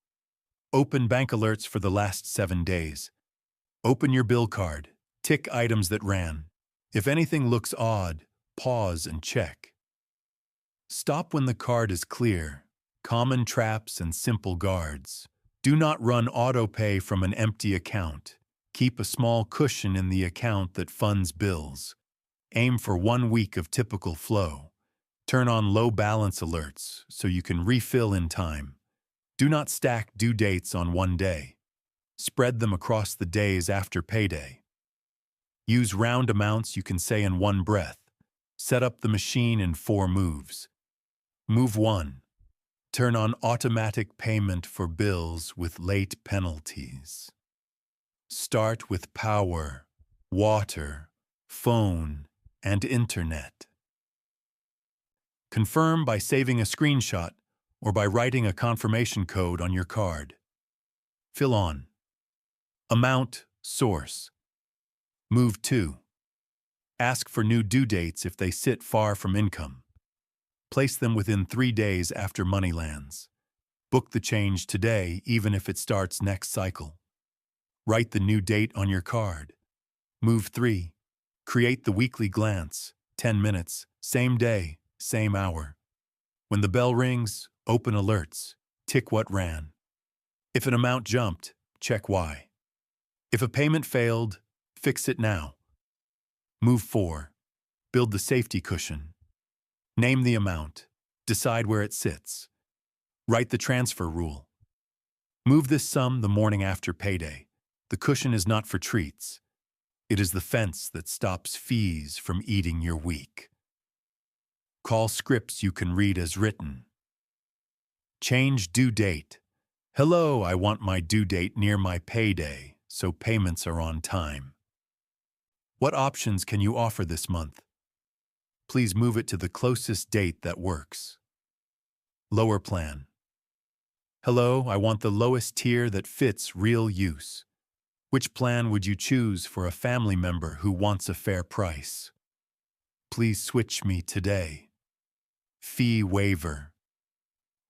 open bank alerts for the last 7 days. Open your bill card. Tick items that ran. If anything looks odd, pause and check. Stop when the card is clear. Common traps and simple guards. Do not run auto-pay from an empty account. Keep a small cushion in the account that funds bills. Aim for 1 week of typical flow. Turn on low balance alerts so you can refill in time. Do not stack due dates on one day. Spread them across the days after payday. Use round amounts you can say in one breath. Set up the machine in 4 moves. Move 1. Turn on automatic payment for bills with late penalties. Start with power, water, phone, and internet. Confirm by saving a screenshot or by writing a confirmation code on your card. Fill on. Amount, source. Move 2. Ask for new due dates if they sit far from income. Place them within 3 days after money lands. Book the change today, even if it starts next cycle. Write the new date on your card. Move 3. Create the weekly glance, 10 minutes, same day, same hour. When the bell rings, open alerts. Tick what ran. If an amount jumped, check why. If a payment failed, fix it now. Move 4. Build the safety cushion. Name the amount. Decide where it sits. Write the transfer rule. Move this sum the morning after payday. The cushion is not for treats. It is the fence that stops fees from eating your week. Call scripts you can read as written. Change due date. Hello, I want my due date near my payday, so payments are on time. What options can you offer this month? Please move it to the closest date that works. Lower plan. Hello, I want the lowest tier that fits real use. Which plan would you choose for a family member who wants a fair price? Please switch me today. Fee waiver.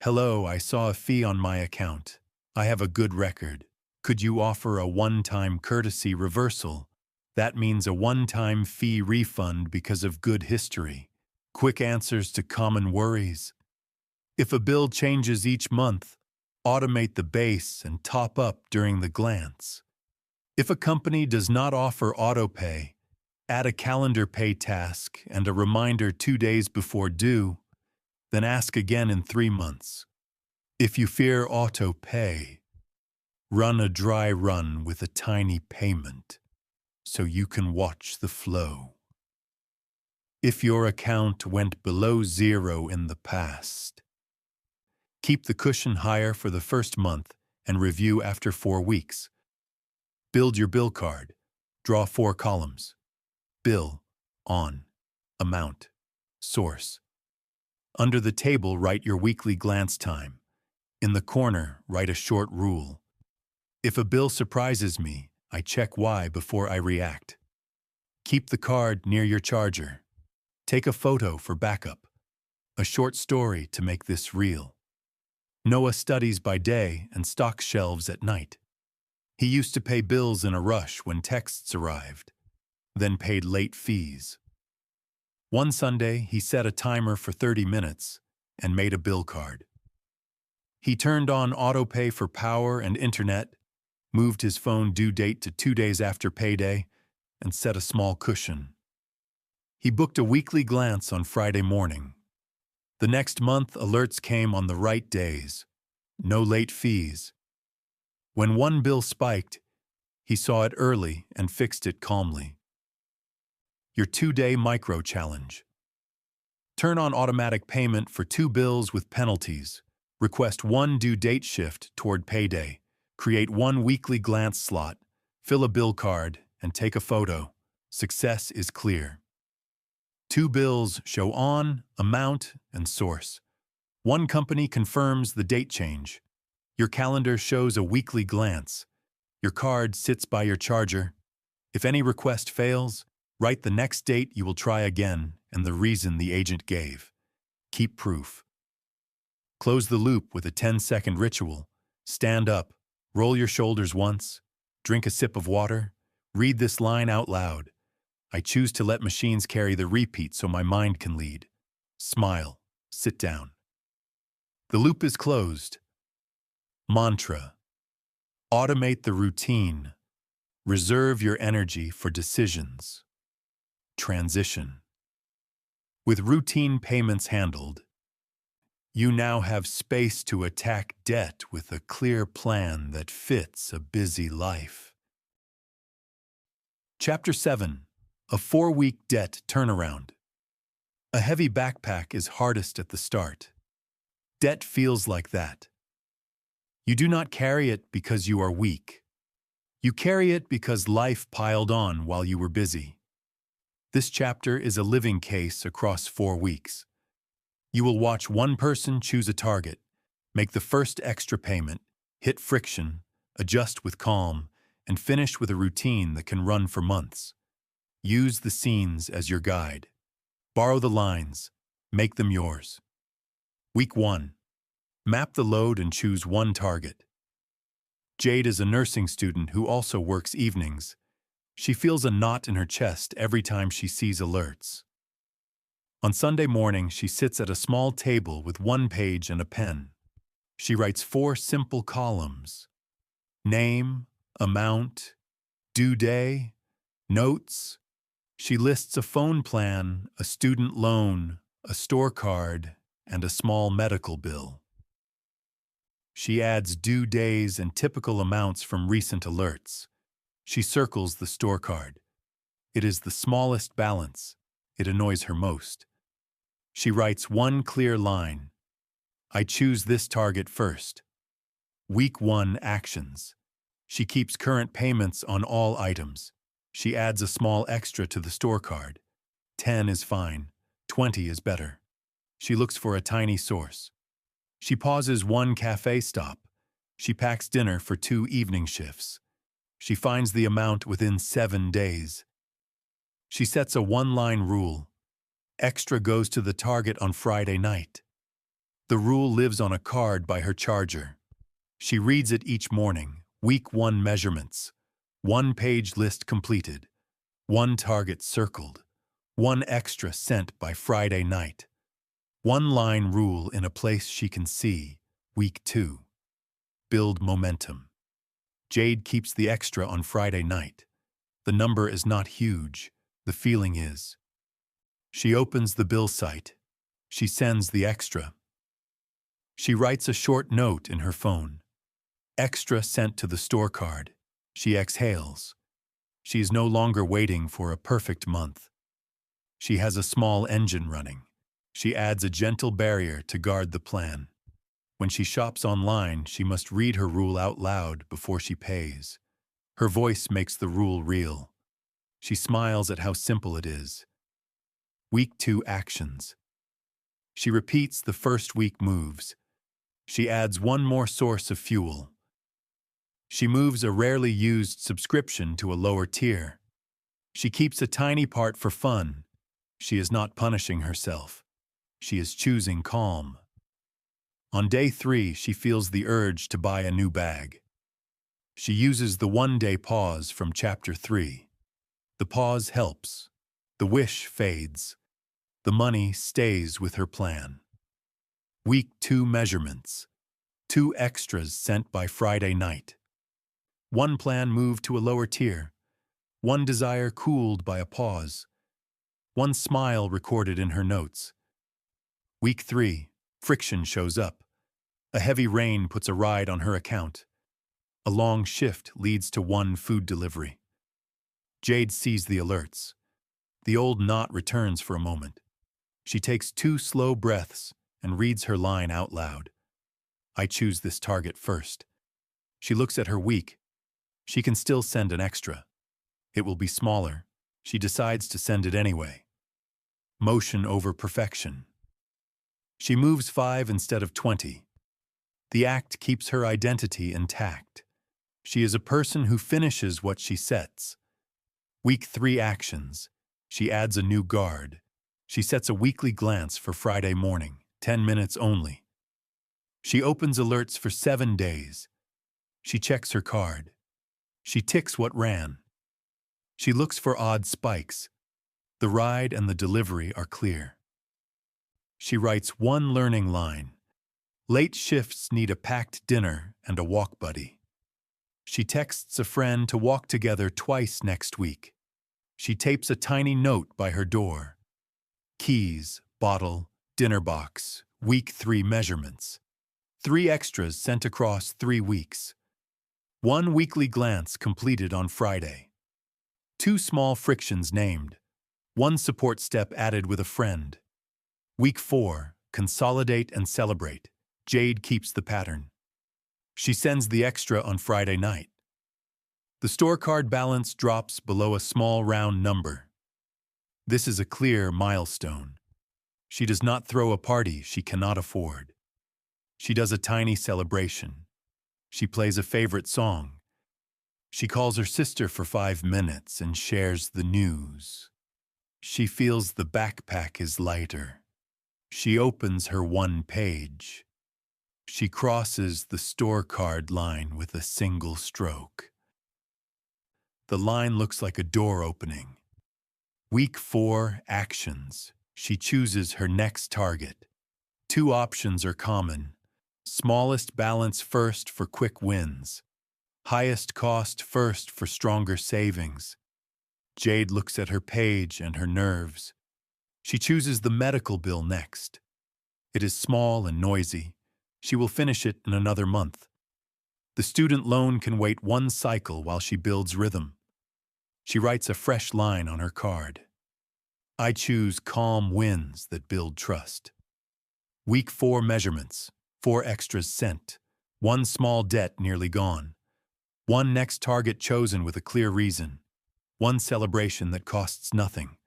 Hello, I saw a fee on my account. I have a good record. Could you offer a one-time courtesy reversal? That means a one-time fee refund because of good history. Quick answers to common worries. If a bill changes each month, automate the base and top up during the glance. If a company does not offer autopay, add a calendar pay task and a reminder 2 days before due, then ask again in 3 months. If you fear autopay, run a dry run with a tiny payment so you can watch the flow. If your account went below 0 in the past, Keep the cushion higher for the first month and review after 4 weeks. Build your bill card. Draw 4 columns. Bill, on, amount, source. Under the table, write your weekly glance time. In the corner, write a short rule. If a bill surprises me, I check why before I react. Keep the card near your charger. Take a photo for backup. A short story to make this real. Noah studies by day and stocks shelves at night. He used to pay bills in a rush when texts arrived, then paid late fees. One Sunday, he set a timer for 30 minutes and made a bill card. He turned on autopay for power and internet, moved his phone due date to 2 days after payday, and set a small cushion. He booked a weekly glance on Friday morning. The next month, alerts came on the right days. No late fees. When one bill spiked, he saw it early and fixed it calmly. Your 2-day micro challenge. Turn on automatic payment for 2 bills with penalties. Request 1 due date shift toward payday. Create 1 weekly glance slot. Fill a bill card and take a photo. Success is clear. 2 bills show on, amount, and source. 1 company confirms the date change. Your calendar shows a weekly glance. Your card sits by your charger. If any request fails, write the next date you will try again and the reason the agent gave. Keep proof. Close the loop with a 10-second ritual. Stand up, roll your shoulders once, drink a sip of water, read this line out loud. I choose to let machines carry the repeat so my mind can lead. Smile. Sit down. The loop is closed. Mantra. Automate the routine. Reserve your energy for decisions. Transition. With routine payments handled, you now have space to attack debt with a clear plan that fits a busy life. Chapter 7. A 4-week debt turnaround. A heavy backpack is hardest at the start. Debt feels like that. You do not carry it because you are weak. You carry it because life piled on while you were busy. This chapter is a living case across 4 weeks. You will watch one person choose a target, make the first extra payment, hit friction, adjust with calm, and finish with a routine that can run for months. Use the scenes as your guide. Borrow the lines. Make them yours. Week 1. Map the load and choose 1 target. Jade is a nursing student who also works evenings. She feels a knot in her chest every time she sees alerts. On Sunday morning, she sits at a small table with 1 page and a pen. She writes 4 simple columns: name, amount, due day, notes. She lists a phone plan, a student loan, a store card, and a small medical bill. She adds due days and typical amounts from recent alerts. She circles the store card. It is the smallest balance. It annoys her most. She writes 1 clear line. I choose this target first. Week 1 actions. She keeps current payments on all items. She adds a small extra to the store card. 10 is fine. 20 is better. She looks for a tiny source. She pauses 1 cafe stop. She packs dinner for 2 evening shifts. She finds the amount within 7 days. She sets a 1-line rule. Extra goes to the target on Friday night. The rule lives on a card by her charger. She reads it each morning. Week 1 measurements. 1 page list completed. 1 target circled. 1 extra sent by Friday night. 1-line rule in a place she can see. Week 2. Build momentum. Jade keeps the extra on Friday night. The number is not huge. The feeling is. She opens the bill site. She sends the extra. She writes a short note in her phone. Extra sent to the store card. She exhales. She is no longer waiting for a perfect month. She has a small engine running. She adds a gentle barrier to guard the plan. When she shops online, she must read her rule out loud before she pays. Her voice makes the rule real. She smiles at how simple it is. Week 2 actions. She repeats the first week moves. She adds one more source of fuel. She moves a rarely used subscription to a lower tier. She keeps a tiny part for fun. She is not punishing herself. She is choosing calm. On day 3, she feels the urge to buy a new bag. She uses the one-day pause from chapter 3. The pause helps. The wish fades. The money stays with her plan. Week 2 measurements. 2 extras sent by Friday night. One plan moved to a lower tier. One desire cooled by a pause. One smile recorded in her notes. Week 3. Friction shows up. A heavy rain puts a ride on her account. A long shift leads to one food delivery. Jade sees the alerts. The old knot returns for a moment. She takes 2 slow breaths and reads her line out loud. I choose this target first. She looks at her week. She can still send an extra. It will be smaller. She decides to send it anyway. Motion over perfection. She moves 5 instead of 20. The act keeps her identity intact. She is a person who finishes what she sets. Week 3 actions. She adds a new guard. She sets a weekly glance for Friday morning, 10 minutes only. She opens alerts for 7 days. She checks her card. She ticks what ran. She looks for odd spikes. The ride and the delivery are clear. She writes one learning line. Late shifts need a packed dinner and a walk buddy. She texts a friend to walk together twice next week. She tapes a tiny note by her door. Keys, bottle, dinner box, week 3 measurements. 3 extras sent across 3 weeks. 1 weekly glance completed on Friday. 2 small frictions named. 1 support step added with a friend. Week 4, consolidate and celebrate. Jade keeps the pattern. She sends the extra on Friday night. The store card balance drops below a small round number. This is a clear milestone. She does not throw a party she cannot afford. She does a tiny celebration. She plays a favorite song. She calls her sister for 5 minutes and shares the news. She feels the backpack is lighter. She opens her 1 page. She crosses the store card line with a single stroke. The line looks like a door opening. Week 4 actions. She chooses her next target. 2 options are common. Smallest balance first for quick wins. Highest cost first for stronger savings. Jade looks at her page and her nerves. She chooses the medical bill next. It is small and noisy. She will finish it in another month. The student loan can wait 1 cycle while she builds rhythm. She writes a fresh line on her card. I choose calm wins that build trust. Week 4 measurements. 4 extras sent. 1 small debt nearly gone. 1 next target chosen with a clear reason. 1 celebration that costs nothing.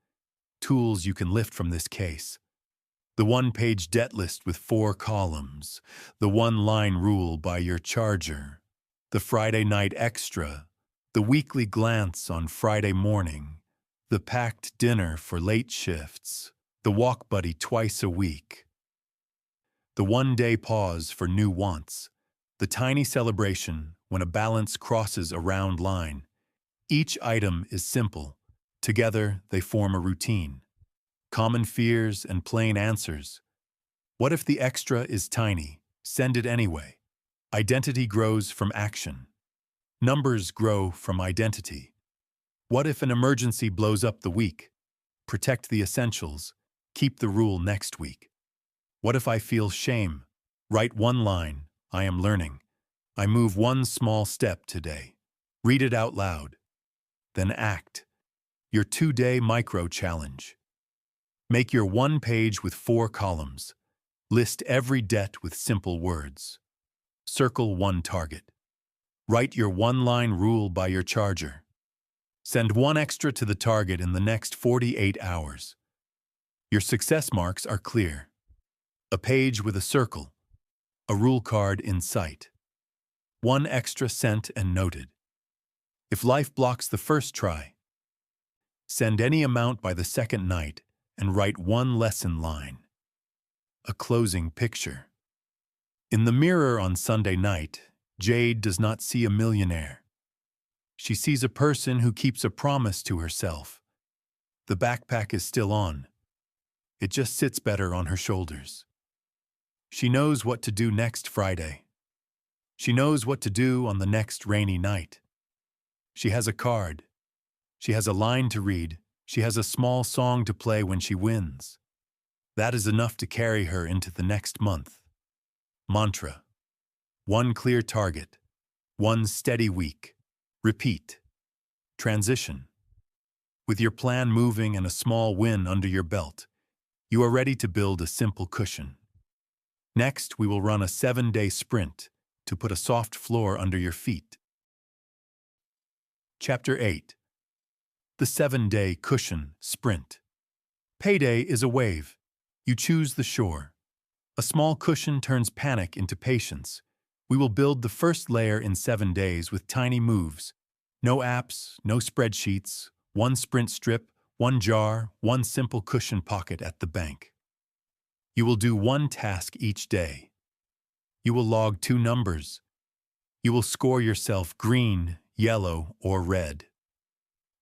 Tools you can lift from this case. The 1-page debt list with 4 columns. The 1-line rule by your charger. The Friday night extra. The weekly glance on Friday morning. The packed dinner for late shifts. The walk buddy twice a week. The 1-day pause for new wants. The tiny celebration when a balance crosses a round line. Each item is simple. Together, they form a routine. Common fears and plain answers. What if the extra is tiny? Send it anyway. Identity grows from action. Numbers grow from identity. What if an emergency blows up the week? Protect the essentials. Keep the rule next week. What if I feel shame? Write 1 line. I am learning. I move 1 small step today. Read it out loud. Then act. Your 2-day micro challenge. Make your 1 page with 4 columns. List every debt with simple words. Circle one target. Write your one-line rule by your charger. Send one extra to the target in the next 48 hours. Your success marks are clear. A page with a circle. A rule card in sight. One extra sent and noted. If life blocks the first try, send any amount by the second night and write one lesson line. A closing picture. In the mirror on Sunday night, Jade does not see a millionaire. She sees a person who keeps a promise to herself. The backpack is still on. It just sits better on her shoulders. She knows what to do next Friday. She knows what to do on the next rainy night. She has a card. She has a line to read. She has a small song to play when she wins. That is enough to carry her into the next month. Mantra. One clear target. One steady week. Repeat. Transition. With your plan moving and a small win under your belt, you are ready to build a simple cushion. Next, we will run a 7-day sprint to put a soft floor under your feet. Chapter 8. The 7-day cushion sprint. Payday is a wave. You choose the shore. A small cushion turns panic into patience. We will build the first layer in 7 days with tiny moves. No apps, no spreadsheets, one sprint strip, one jar, one simple cushion pocket at the bank. You will do one task each day. You will log 2 numbers. You will score yourself green, yellow, or red.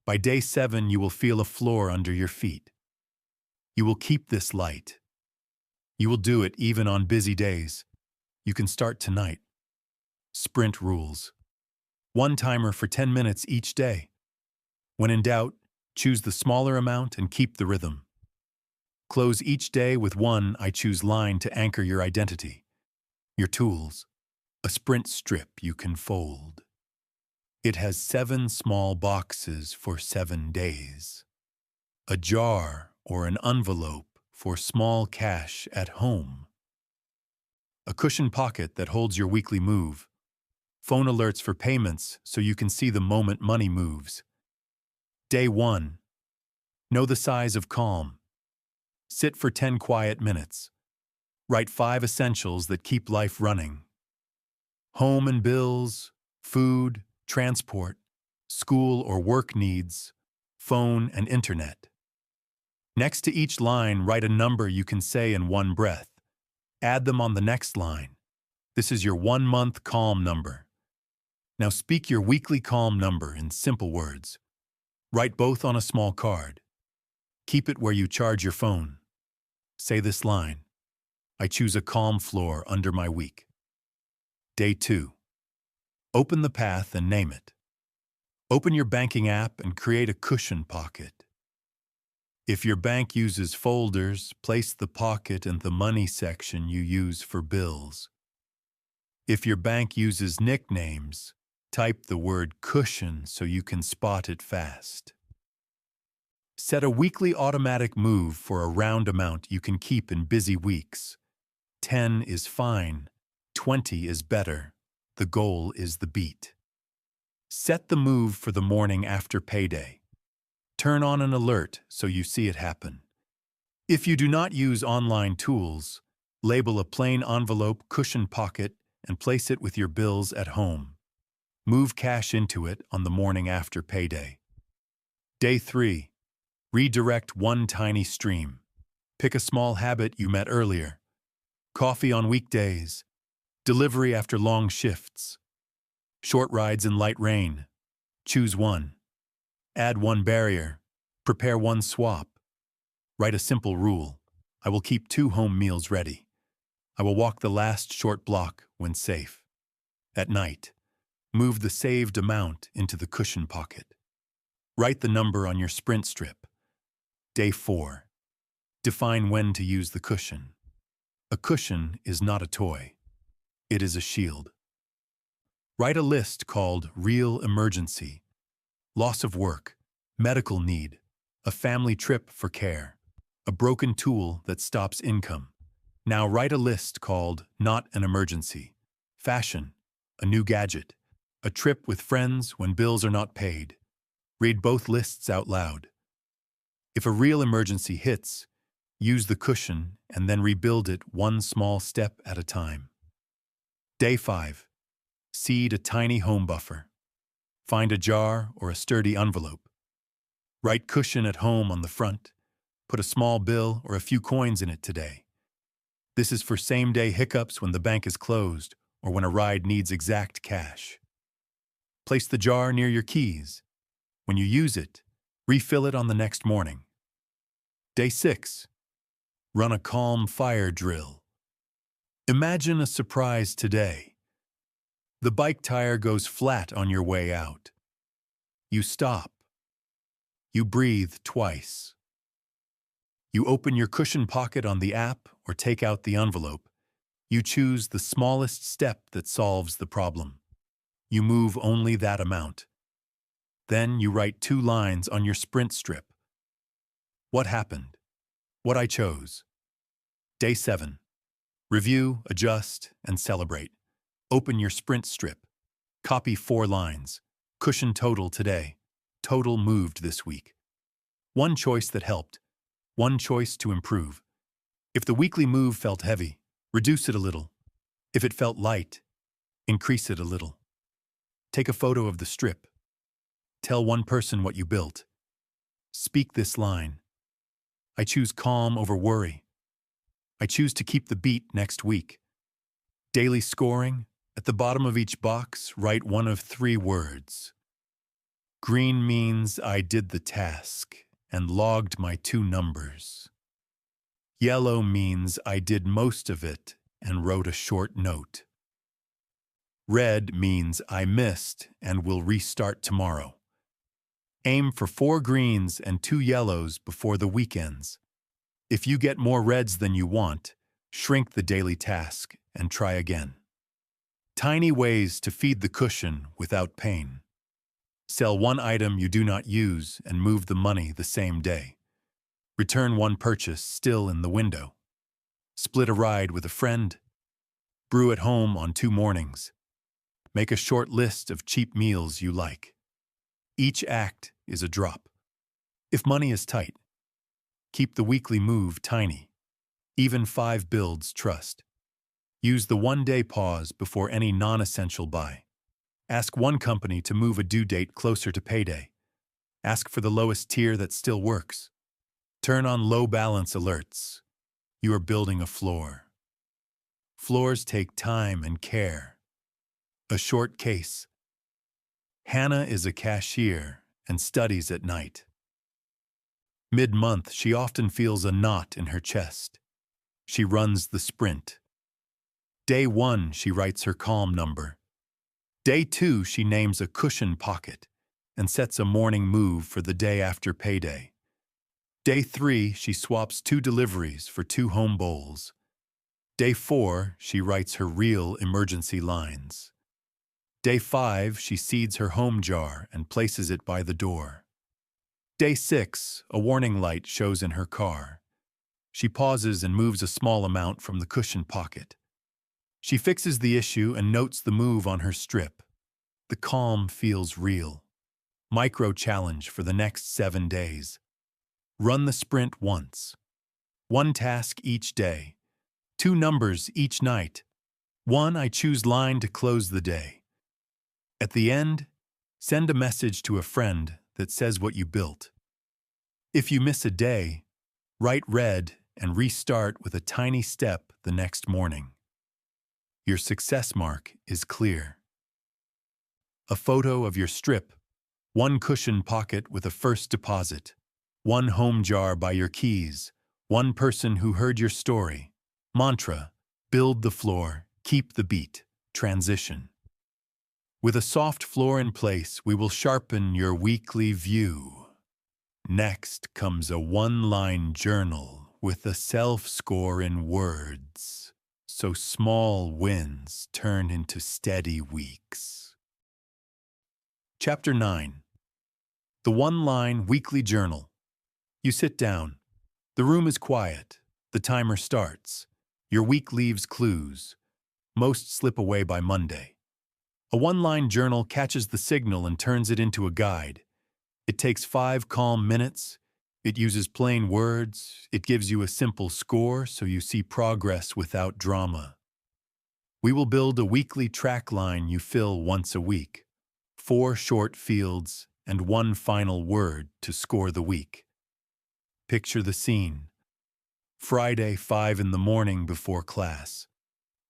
By day 7, you will feel a floor under your feet. You will keep this light. You will do it even on busy days. You can start tonight. Sprint rules. One timer for 10 minutes each day. When in doubt, choose the smaller amount and keep the rhythm. Close each day with one I choose line to anchor your identity. Your tools. A sprint strip you can fold. It has 7 small boxes for 7 days. A jar or an envelope for small cash at home. A cushion pocket that holds your weekly move. Phone alerts for payments so you can see the moment money moves. Day 1. Know the size of calm. Sit for 10 quiet minutes. Write 5 essentials that keep life running. Home and bills, food, transport, school or work needs, phone and internet. Next to each line, write a number you can say in one breath. Add them on the next line. This is your 1-month calm number. Now speak your weekly calm number in simple words. Write both on a small card. Keep it where you charge your phone. Say this line. I choose a calm floor under my week. Day 2. Open the path and name it. Open your banking app and create a cushion pocket. If your bank uses folders, place the pocket in the money section you use for bills. If your bank uses nicknames, type the word cushion so you can spot it fast. Set a weekly automatic move for a round amount you can keep in busy weeks. 10 is fine, 20 is better. The goal is the beat. Set the move for the morning after payday. Turn on an alert so you see it happen. If you do not use online tools, label a plain envelope cushion pocket and place it with your bills at home. Move cash into it on the morning after payday. Day 3. Redirect one tiny stream. Pick a small habit you met earlier. Coffee on weekdays. Delivery after long shifts. Short rides in light rain. Choose one. Add one barrier. Prepare one swap. Write a simple rule. I will keep 2 home meals ready. I will walk the last short block when safe. At night, move the saved amount into the cushion pocket. Write the number on your sprint strip. Day 4. Define when to use the cushion. A cushion is not a toy. It is a shield. Write a list called Real Emergency, Loss of Work, Medical Need, a family trip for care, a broken tool that stops income. Now write a list called Not an Emergency, Fashion, a New Gadget, a Trip with Friends when Bills are not paid. Read both lists out loud. If a real emergency hits, use the cushion and then rebuild it one small step at a time. Day 5. Seed a tiny home buffer. Find a jar or a sturdy envelope. Write cushion at home on the front. Put a small bill or a few coins in it today. This is for same-day hiccups when the bank is closed or when a ride needs exact cash. Place the jar near your keys. When you use it, refill it on the next morning. Day 6. Run a calm fire drill. Imagine a surprise today. The bike tire goes flat on your way out. You stop. You breathe twice. You open your cushion pocket on the app or take out the envelope. You choose the smallest step that solves the problem. You move only that amount. Then you write 2 lines on your sprint strip. What happened? What I chose. Day 7. Review, adjust, and celebrate. Open your sprint strip. Copy 4 lines. Cushion total today. Total moved this week. One choice that helped. One choice to improve. If the weekly move felt heavy, reduce it a little. If it felt light, increase it a little. Take a photo of the strip. Tell one person what you built. Speak this line. I choose calm over worry. I choose to keep the beat next week. Daily scoring. At the bottom of each box, write one of 3 words. Green means I did the task and logged my 2 numbers. Yellow means I did most of it and wrote a short note. Red means I missed and will restart tomorrow. Aim for 4 greens and 2 yellows before the weekends. If you get more reds than you want, shrink the daily task and try again. Tiny ways to feed the cushion without pain. Sell 1 item you do not use and move the money the same day. Return 1 purchase still in the window. Split a ride with a friend. Brew at home on 2 mornings. Make a short list of cheap meals you like. Each act is a drop. If money is tight, keep the weekly move tiny. Even 5 builds trust. Use the 1-day pause before any non-essential buy. Ask one company to move a due date closer to payday. Ask for the lowest tier that still works. Turn on low balance alerts. You are building a floor. Floors take time and care. A short case. Hannah is a cashier and studies at night. Mid-month, she often feels a knot in her chest. She runs the sprint. Day 1, she writes her calm number. Day 2, she names a cushion pocket and sets a morning move for the day after payday. Day 3, she swaps 2 deliveries for 2 home bowls. Day 4, she writes her real emergency lines. Day 5, she seeds her home jar and places it by the door. Day 6, a warning light shows in her car. She pauses and moves a small amount from the cushion pocket. She fixes the issue and notes the move on her strip. The calm feels real. Micro challenge for the next 7 days. Run the sprint once. 1 task each day. 2 numbers each night. 1 I choose line to close the day. At the end, send a message to a friend that says what you built. If you miss a day, write red and restart with a tiny step the next morning. Your success mark is clear. A photo of your strip, 1 cushion pocket with a first deposit, 1 home jar by your keys, 1 person who heard your story. Mantra: build the floor, keep the beat, transition. With a soft floor in place, we will sharpen your weekly view. Next comes a 1-line journal with a self-score in words, so small wins turn into steady weeks. Chapter 9. The 1-line weekly journal. You sit down. The room is quiet. The timer starts. Your week leaves clues. Most slip away by Monday. A one-line journal catches the signal and turns it into a guide. It takes 5 calm minutes. It uses plain words. It gives you a simple score so you see progress without drama. We will build a weekly track line you fill once a week. 4 short fields and 1 final word to score the week. Picture the scene. Friday, 5 in the morning before class.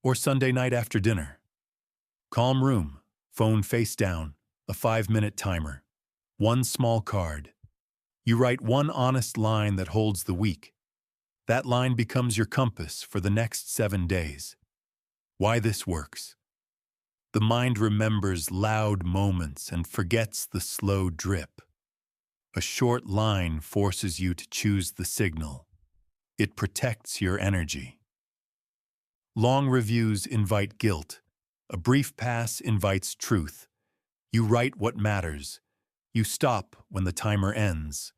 Or Sunday night after dinner. Calm room, phone face down, a 5-minute timer. 1 small card. You write 1 honest line that holds the week. That line becomes your compass for the next 7 days. Why this works? The mind remembers loud moments and forgets the slow drip. A short line forces you to choose the signal. It protects your energy. Long reviews invite guilt. A brief pass invites truth. You write what matters. You stop when the timer ends.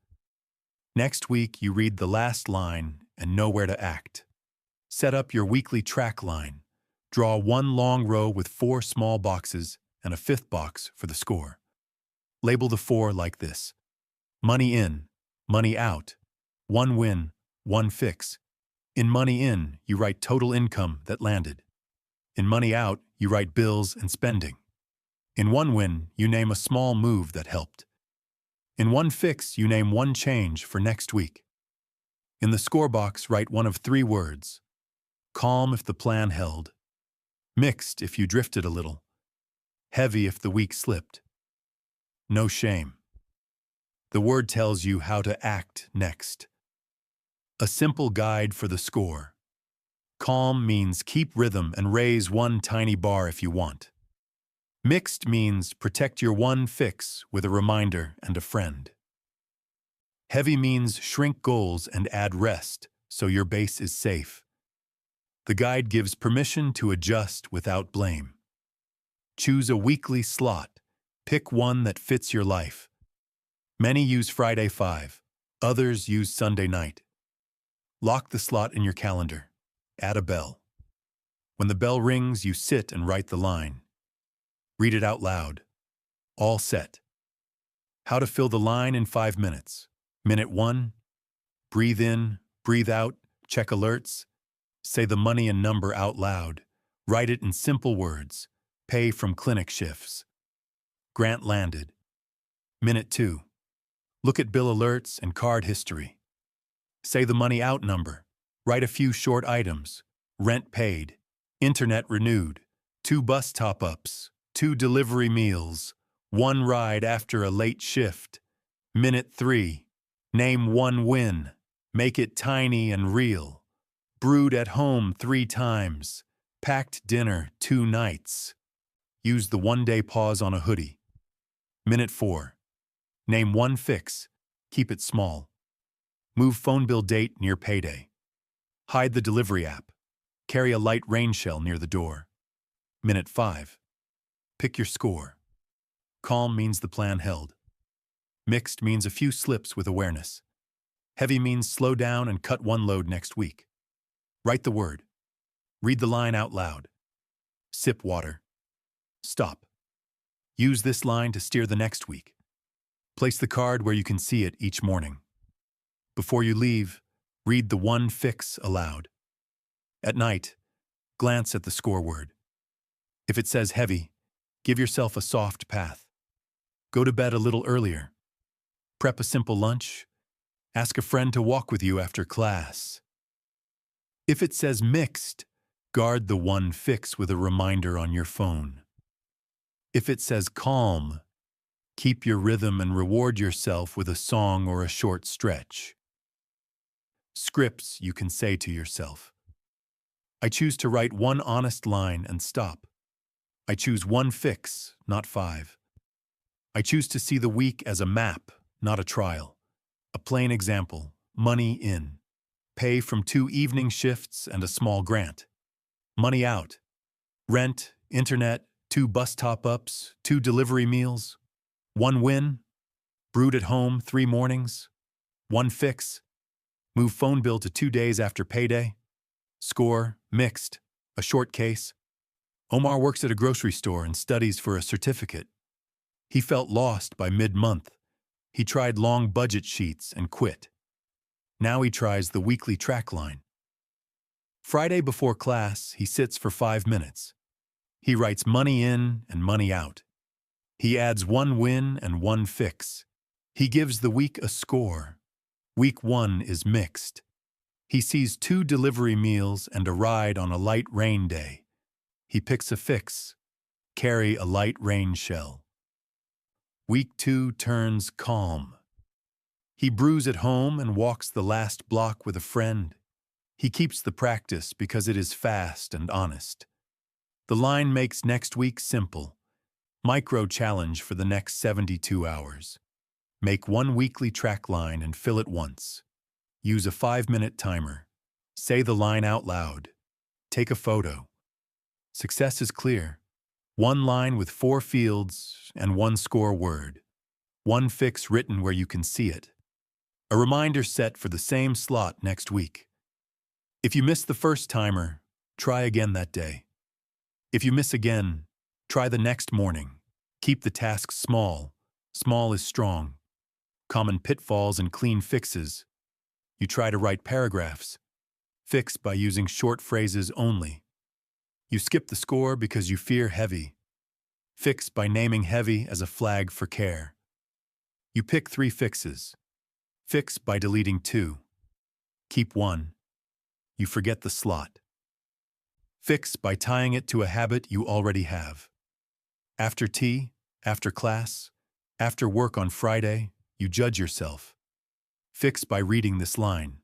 Next week, you read the last line and know where to act. Set up your weekly track line. Draw 1 long row with 4 small boxes and a 5th box for the score. Label the 4 like this. Money in, money out. 1 win, 1 fix. In money in, you write total income that landed. In money out, you write bills and spending. In 1 win, you name a small move that helped. In 1 fix, you name 1 change for next week. In the score box, write one of 3 words. Calm if the plan held. Mixed if you drifted a little. Heavy if the week slipped. No shame. The word tells you how to act next. A simple guide for the score. Calm means keep rhythm and raise 1 tiny bar if you want. Mixed means protect your 1 fix with a reminder and a friend. Heavy means shrink goals and add rest so your base is safe. The guide gives permission to adjust without blame. Choose a weekly slot. Pick one that fits your life. Many use Friday 5. Others use Sunday night. Lock the slot in your calendar. Add a bell. When the bell rings, you sit and write the line. Read it out loud. All set. How to fill the line in 5 minutes. Minute 1. Breathe in, breathe out, check alerts. Say the money and number out loud. Write it in simple words. Pay from clinic shifts. Grant landed. Minute 2. Look at bill alerts and card history. Say the money out number. Write a few short items. Rent paid. Internet renewed. 2 bus top-ups. 2 delivery meals. 1 ride after a late shift. Minute 3. Name 1 win. Make it tiny and real. Brewed at home 3 times. Packed dinner 2 nights. Use the 1-day pause on a hoodie. Minute 4. Name 1 fix. Keep it small. Move phone bill date near payday. Hide the delivery app. Carry a light rain shell near the door. Minute 5. Pick your score. Calm means the plan held. Mixed means a few slips with awareness. Heavy means slow down and cut 1 load next week. Write the word. Read the line out loud. Sip water. Stop. Use this line to steer the next week. Place the card where you can see it each morning. Before you leave, read the 1 fix aloud. At night, glance at the score word. If it says heavy, give yourself a soft path. Go to bed a little earlier. Prep a simple lunch. Ask a friend to walk with you after class. If it says mixed, guard the 1 fix with a reminder on your phone. If it says calm, keep your rhythm and reward yourself with a song or a short stretch. Scripts you can say to yourself. I choose to write 1 honest line and stop. I choose 1 fix, not 5. I choose to see the week as a map, not a trial. A plain example, money in. Pay from 2 evening shifts and a small grant. Money out. Rent, internet, 2 bus top-ups, 2 delivery meals. 1 win. Brewed at home 3 mornings. 1 fix. Move phone bill to 2 days after payday. Score, mixed. A short case. Omar works at a grocery store and studies for a certificate. He felt lost by mid-month. He tried long budget sheets and quit. Now he tries the weekly track line. Friday before class, he sits for 5 minutes. He writes money in and money out. He adds one win and one fix. He gives the week a score. Week 1 is mixed. He sees 2 delivery meals and a ride on a light rain day. He picks a fix. Carry a light rain shell. Week 2 turns calm. He brews at home and walks the last block with a friend. He keeps the practice because it is fast and honest. The line makes next week simple. Micro challenge for the next 72 hours. Make 1 weekly track line and fill it once. Use a 5-minute timer. Say the line out loud. Take a photo. Success is clear. 1 line with 4 fields and 1 score word. 1 fix written where you can see it. A reminder set for the same slot next week. If you miss the first timer, try again that day. If you miss again, try the next morning. Keep the tasks small. Small is strong. Common pitfalls and clean fixes. You try to write paragraphs. Fix by using short phrases only. You skip the score because you fear heavy. Fix by naming heavy as a flag for care. You pick 3 fixes. Fix by deleting 2. Keep 1. You forget the slot. Fix by tying it to a habit you already have. After tea, after class, after work on Friday, you judge yourself. Fix by reading this line.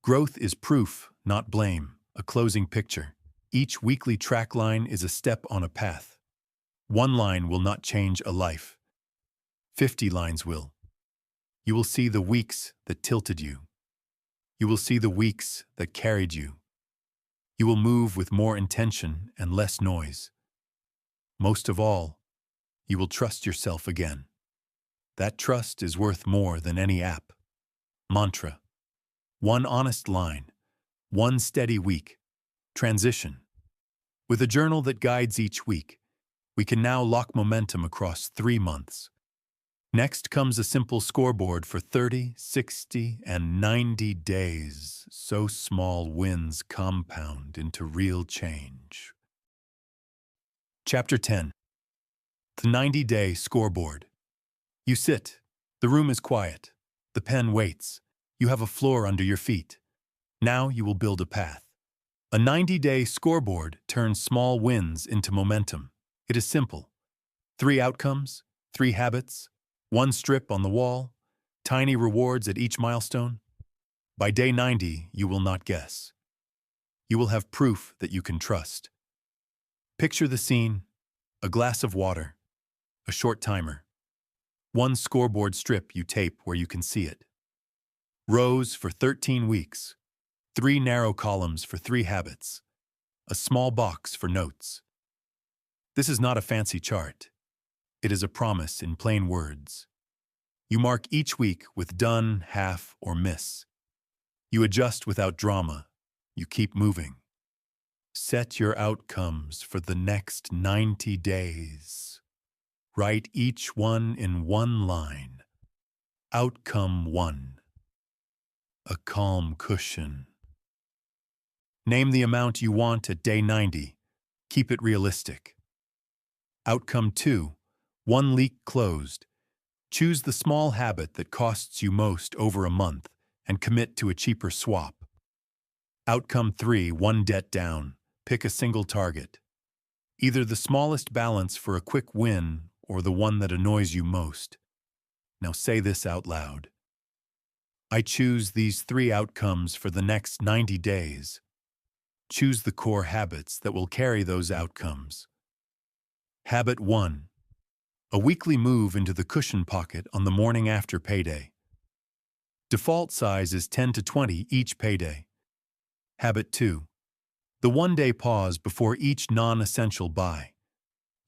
Growth is proof, not blame, a closing picture. Each weekly track line is a step on a path. 1 line will not change a life. 50 lines will. You will see the weeks that tilted you. You will see the weeks that carried you. You will move with more intention and less noise. Most of all, you will trust yourself again. That trust is worth more than any app. Mantra. 1 honest line. 1 steady week. Transition. With a journal that guides each week, we can now lock momentum across 3 months. Next comes a simple scoreboard for 30, 60, and 90 days, so small wins compound into real change. Chapter 10. The 90-Day Scoreboard. You sit. The room is quiet. The pen waits. You have a floor under your feet. Now you will build a path. A 90-day scoreboard turns small wins into momentum. It is simple. 3 outcomes, 3 habits, 1 strip on the wall, tiny rewards at each milestone. By day 90, you will not guess. You will have proof that you can trust. Picture the scene: a glass of water, a short timer, 1 scoreboard strip you tape where you can see it. Rows for 13 weeks, 3 narrow columns for 3 habits, a small box for notes. This is not a fancy chart. It is a promise in plain words. You mark each week with done, half, or miss. You adjust without drama. You keep moving. Set your outcomes for the next 90 days. Write each one in 1 line. Outcome 1. A calm cushion. Name the amount you want at day 90. Keep it realistic. Outcome 2. 1 leak closed. Choose the small habit that costs you most over a month and commit to a cheaper swap. Outcome 3. 1 debt down. Pick a single target. Either the smallest balance for a quick win or the one that annoys you most. Now say this out loud. I choose these 3 outcomes for the next 90 days. Choose the core habits that will carry those outcomes. Habit 1. A weekly move into the cushion pocket on the morning after payday. Default size is 10 to 20 each payday. Habit 2. The 1-day pause before each non-essential buy.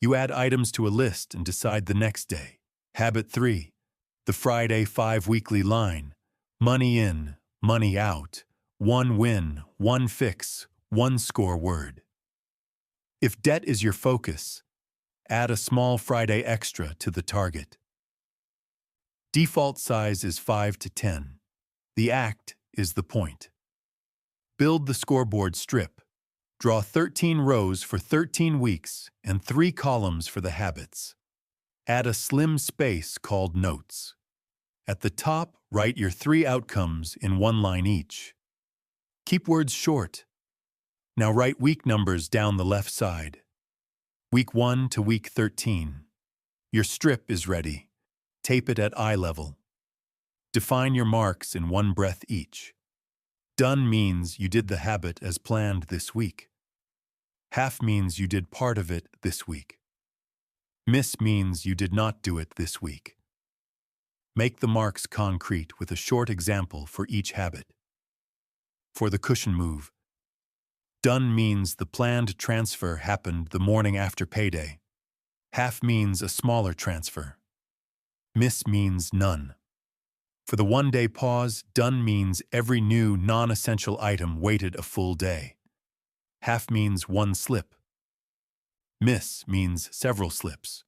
You add items to a list and decide the next day. Habit 3. The Friday 5 weekly line. Money in, money out, One win, one fix, one score word. If debt is your focus, add a small Friday extra to the target. Default size is 5 to 10. The act is the point. Build the scoreboard strip. Draw 13 rows for 13 weeks and 3 columns for the habits. Add a slim space called notes. At the top, write your 3 outcomes in 1 line each. Keep words short. Now write week numbers down the left side. Week 1 to week 13. Your strip is ready. Tape it at eye level. Define your marks in 1 breath each. Done means you did the habit as planned this week. Half means you did part of it this week. Miss means you did not do it this week. Make the marks concrete with a short example for each habit. For the cushion move, done means the planned transfer happened the morning after payday. Half means a smaller transfer. Miss means none. For the 1-day pause, done means every new non-essential item waited a full day. Half means 1 slip. Miss means several slips.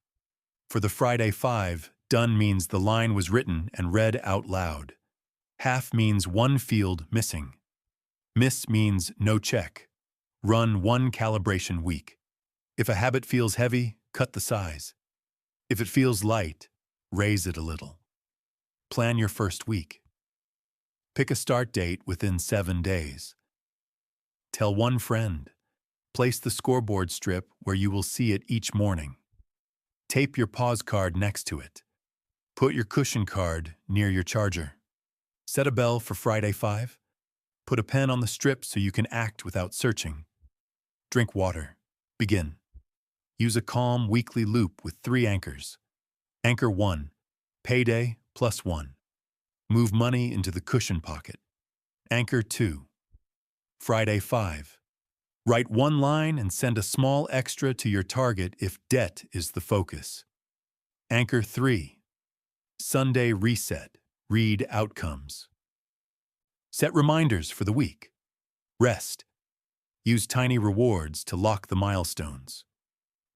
For the Friday 5, done means the line was written and read out loud. Half means 1 field missing. Miss means no check. Run 1 calibration week. If a habit feels heavy, cut the size. If it feels light, raise it a little. Plan your first week. Pick a start date within 7 days. Tell 1 friend. Place the scoreboard strip where you will see it each morning. Tape your pause card next to it. Put your cushion card near your charger. Set a bell for Friday 5. Put a pen on the strip so you can act without searching. Drink water. Begin. Use a calm weekly loop with 3 anchors. Anchor 1. Payday plus 1. Move money into the cushion pocket. Anchor 2. Friday 5. Write 1 line and send a small extra to your target if debt is the focus. Anchor 3. Sunday reset. Read outcomes. Set reminders for the week. Rest. Use tiny rewards to lock the milestones.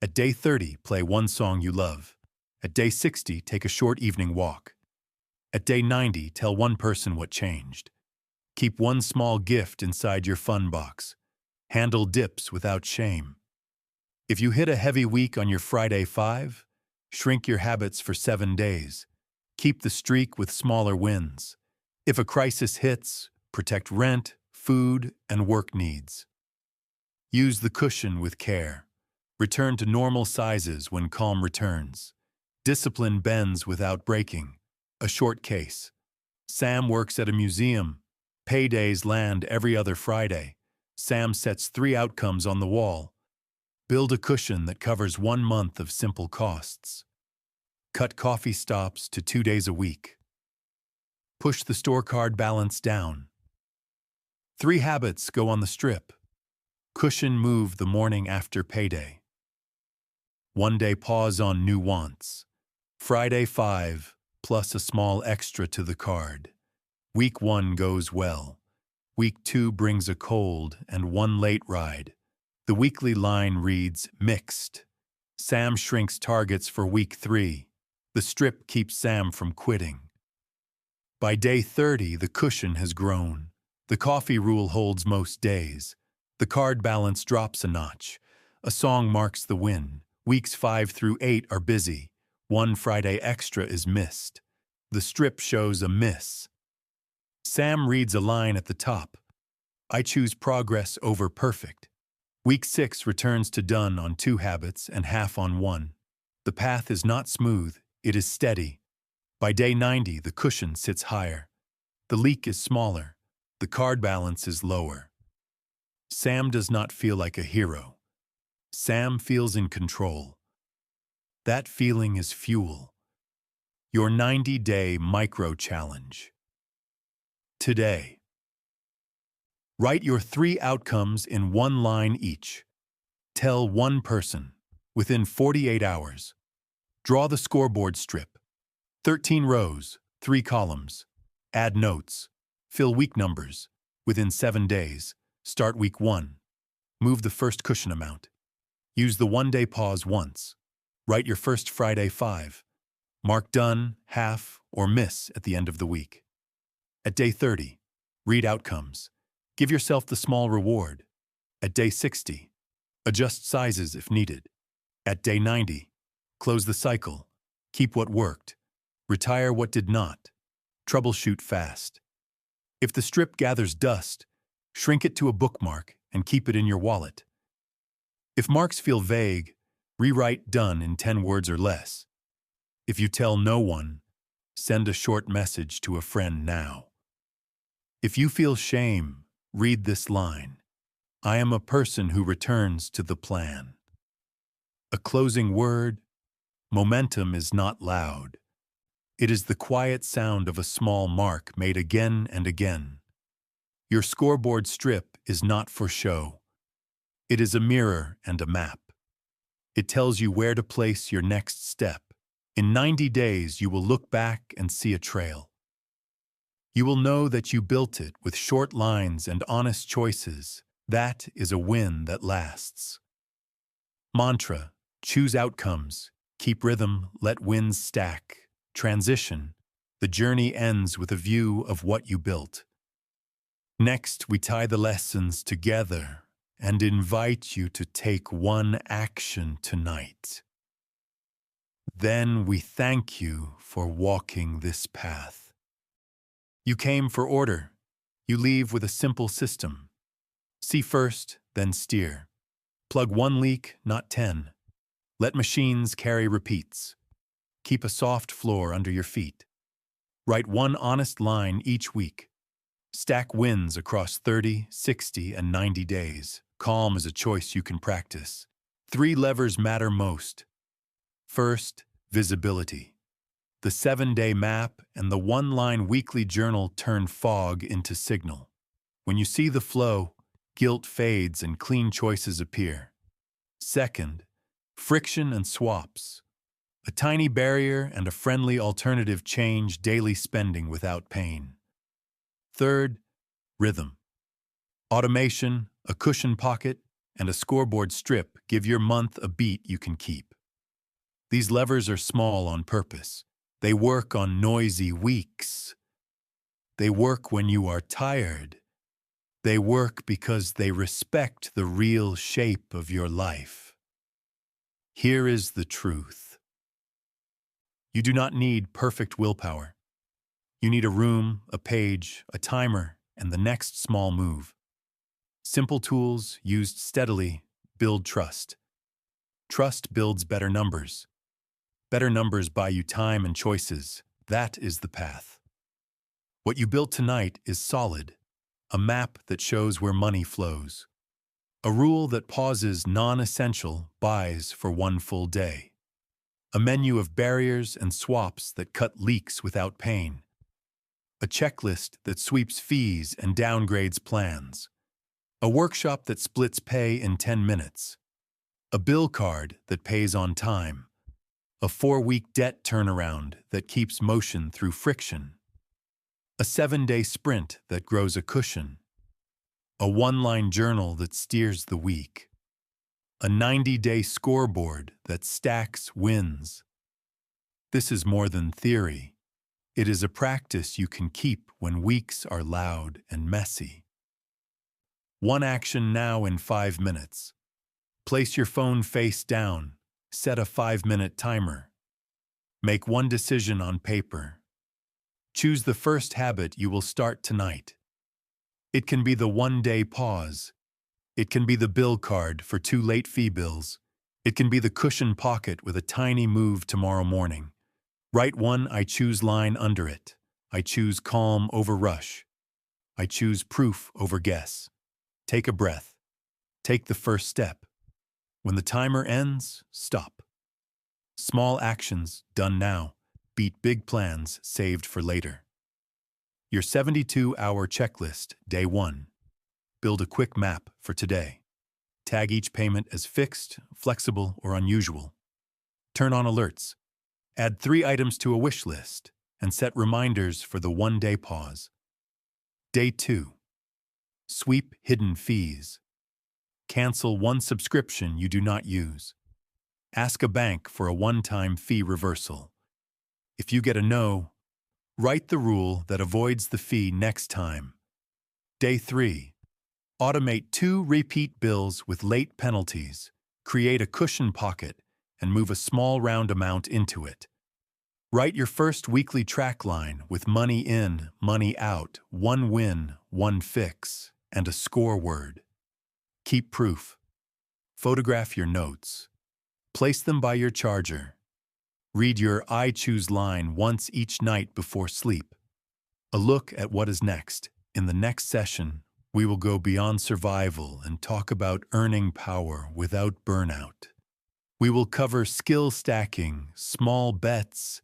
At day 30, play 1 song you love. At day 60, take a short evening walk. At day 90, tell 1 person what changed. Keep 1 small gift inside your fun box. Handle dips without shame. If you hit a heavy week on your Friday 5, shrink your habits for 7 days. Keep the streak with smaller wins. If a crisis hits, protect rent, food, and work needs. Use the cushion with care. Return to normal sizes when calm returns. Discipline bends without breaking. A short case. Sam works at a museum. Paydays land every other Friday. Sam sets 3 outcomes on the wall. Build a cushion that covers 1 month of simple costs. Cut coffee stops to 2 days a week. Push the store card balance down. 3 habits go on the strip. Cushion move the morning after payday. 1-day pause on new wants. Friday 5, plus a small extra to the card. Week 1 goes well. Week 2 brings a cold and 1 late ride. The weekly line reads, mixed. Sam shrinks targets for week 3. The strip keeps Sam from quitting. By day 30, the cushion has grown. The coffee rule holds most days. The card balance drops a notch. A song marks the win. Weeks 5 through 8 are busy. 1 Friday extra is missed. The strip shows a miss. Sam reads a line at the top. I choose progress over perfect. Week 6 returns to done on 2 habits and half on 1. The path is not smooth, it is steady. By day 90, the cushion sits higher. The leak is smaller. The card balance is lower. Sam does not feel like a hero. Sam feels in control. That feeling is fuel. Your 90-day micro-challenge. Today. Write your 3 outcomes in 1 line each. Tell 1 person. Within 48 hours. Draw the scoreboard strip. 13 rows, 3 columns. Add notes. Fill week numbers. Within 7 days, start week 1. Move the first cushion amount. Use the one-day pause once. Write your first Friday 5. Mark done, half, or miss at the end of the week. At day 30, read outcomes. Give yourself the small reward. At day 60, adjust sizes if needed. At day 90, close the cycle. Keep what worked. Retire what did not. Troubleshoot fast. If the strip gathers dust, shrink it to a bookmark and keep it in your wallet. If marks feel vague, rewrite done in 10 words or less. If you tell no one, send a short message to a friend now. If you feel shame, read this line. I am a person who returns to the plan. A closing word, momentum is not loud. It is the quiet sound of a small mark made again and again. Your scoreboard strip is not for show. It is a mirror and a map. It tells you where to place your next step. In 90 days, you will look back and see a trail. You will know that you built it with short lines and honest choices. That is a win that lasts. Mantra: choose outcomes, keep rhythm, let wins stack. Transition: the journey ends with a view of what you built. Next, we tie the lessons together and invite you to take one action tonight. Then we thank you for walking this path. You came for order. You leave with a simple system. See first, then steer. Plug one leak, not 10. Let machines carry repeats. Keep a soft floor under your feet. Write one honest line each week. Stack wins across 30, 60, and 90 days. Calm is a choice you can practice. 3 levers matter most. First, visibility. The 7-day map and the one-line weekly journal turn fog into signal. When you see the flow, guilt fades and clean choices appear. Second, friction and swaps. A tiny barrier and a friendly alternative change daily spending without pain. Third, rhythm. Automation, a cushion pocket, and a scoreboard strip give your month a beat you can keep. These levers are small on purpose. They work on noisy weeks. They work when you are tired. They work because they respect the real shape of your life. Here is the truth. You do not need perfect willpower. You need a room, a page, a timer, and the next small move. Simple tools, used steadily, build trust. Trust builds better numbers. Better numbers buy you time and choices. That is the path. What you built tonight is solid. A map that shows where money flows. A rule that pauses non-essential buys for one full day. A menu of barriers and swaps that cut leaks without pain. A checklist that sweeps fees and downgrades plans. A workshop that splits pay in 10 minutes. A bill card that pays on time. A 4-week debt turnaround that keeps motion through friction. A 7-day sprint that grows a cushion. A one-line journal that steers the week. A 90-day scoreboard that stacks wins. This is more than theory. It is a practice you can keep when weeks are loud and messy. One action now in 5 minutes. Place your phone face down. Set a 5-minute timer. Make one decision on paper. Choose the first habit you will start tonight. It can be the one-day pause. It can be the bill card for 2 late fee bills. It can be the cushion pocket with a tiny move tomorrow morning. Write one I choose line under it. I choose calm over rush. I choose proof over guess. Take a breath. Take the first step. When the timer ends, stop. Small actions done now beat big plans saved for later. Your 72-hour checklist, day 1. Build a quick map for today. Tag each payment as fixed, flexible, or unusual. Turn on alerts. Add 3 items to a wish list and set reminders for the one-day pause. Day 2. Sweep hidden fees. Cancel one subscription you do not use. Ask a bank for a one-time fee reversal. If you get a no, write the rule that avoids the fee next time. Day 3. Automate 2 repeat bills with late penalties. Create a cushion pocket and move a small round amount into it. Write your first weekly track line with money in, money out, one win, one fix, and a score word. Keep proof. Photograph your notes. Place them by your charger. Read your I choose line once each night before sleep. A look at what is next. In the next session, we will go beyond survival and talk about earning power without burnout. We will cover skill stacking, small bets,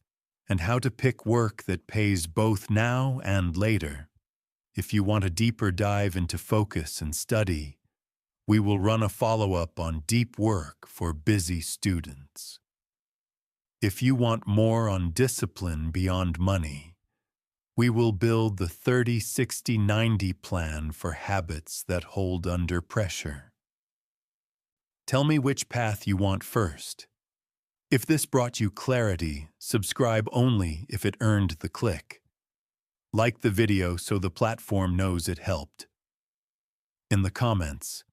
and how to pick work that pays both now and later. If you want a deeper dive into focus and study, we will run a follow-up on deep work for busy students. If you want more on discipline beyond money, we will build the 30-60-90 plan for habits that hold under pressure. Tell me which path you want first. If this brought you clarity, subscribe only if it earned the click. Like the video so the platform knows it helped. In the comments,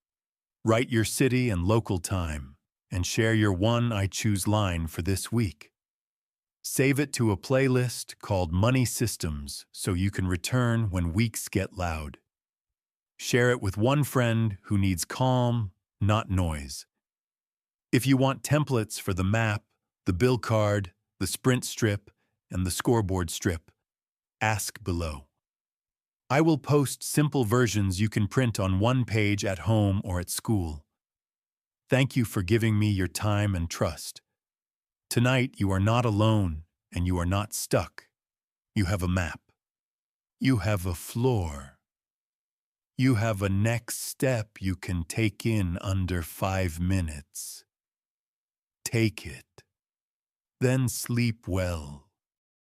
write your city and local time and share your one I choose line for this week. Save it to a playlist called Money Systems so you can return when weeks get loud. Share it with one friend who needs calm, not noise. If you want templates for the map, the bill card, the sprint strip, and the scoreboard strip, ask below. I will post simple versions you can print on one page at home or at school. Thank you for giving me your time and trust. Tonight, you are not alone and you are not stuck. You have a map. You have a floor. You have a next step you can take in under 5 minutes. Take it. Then sleep well.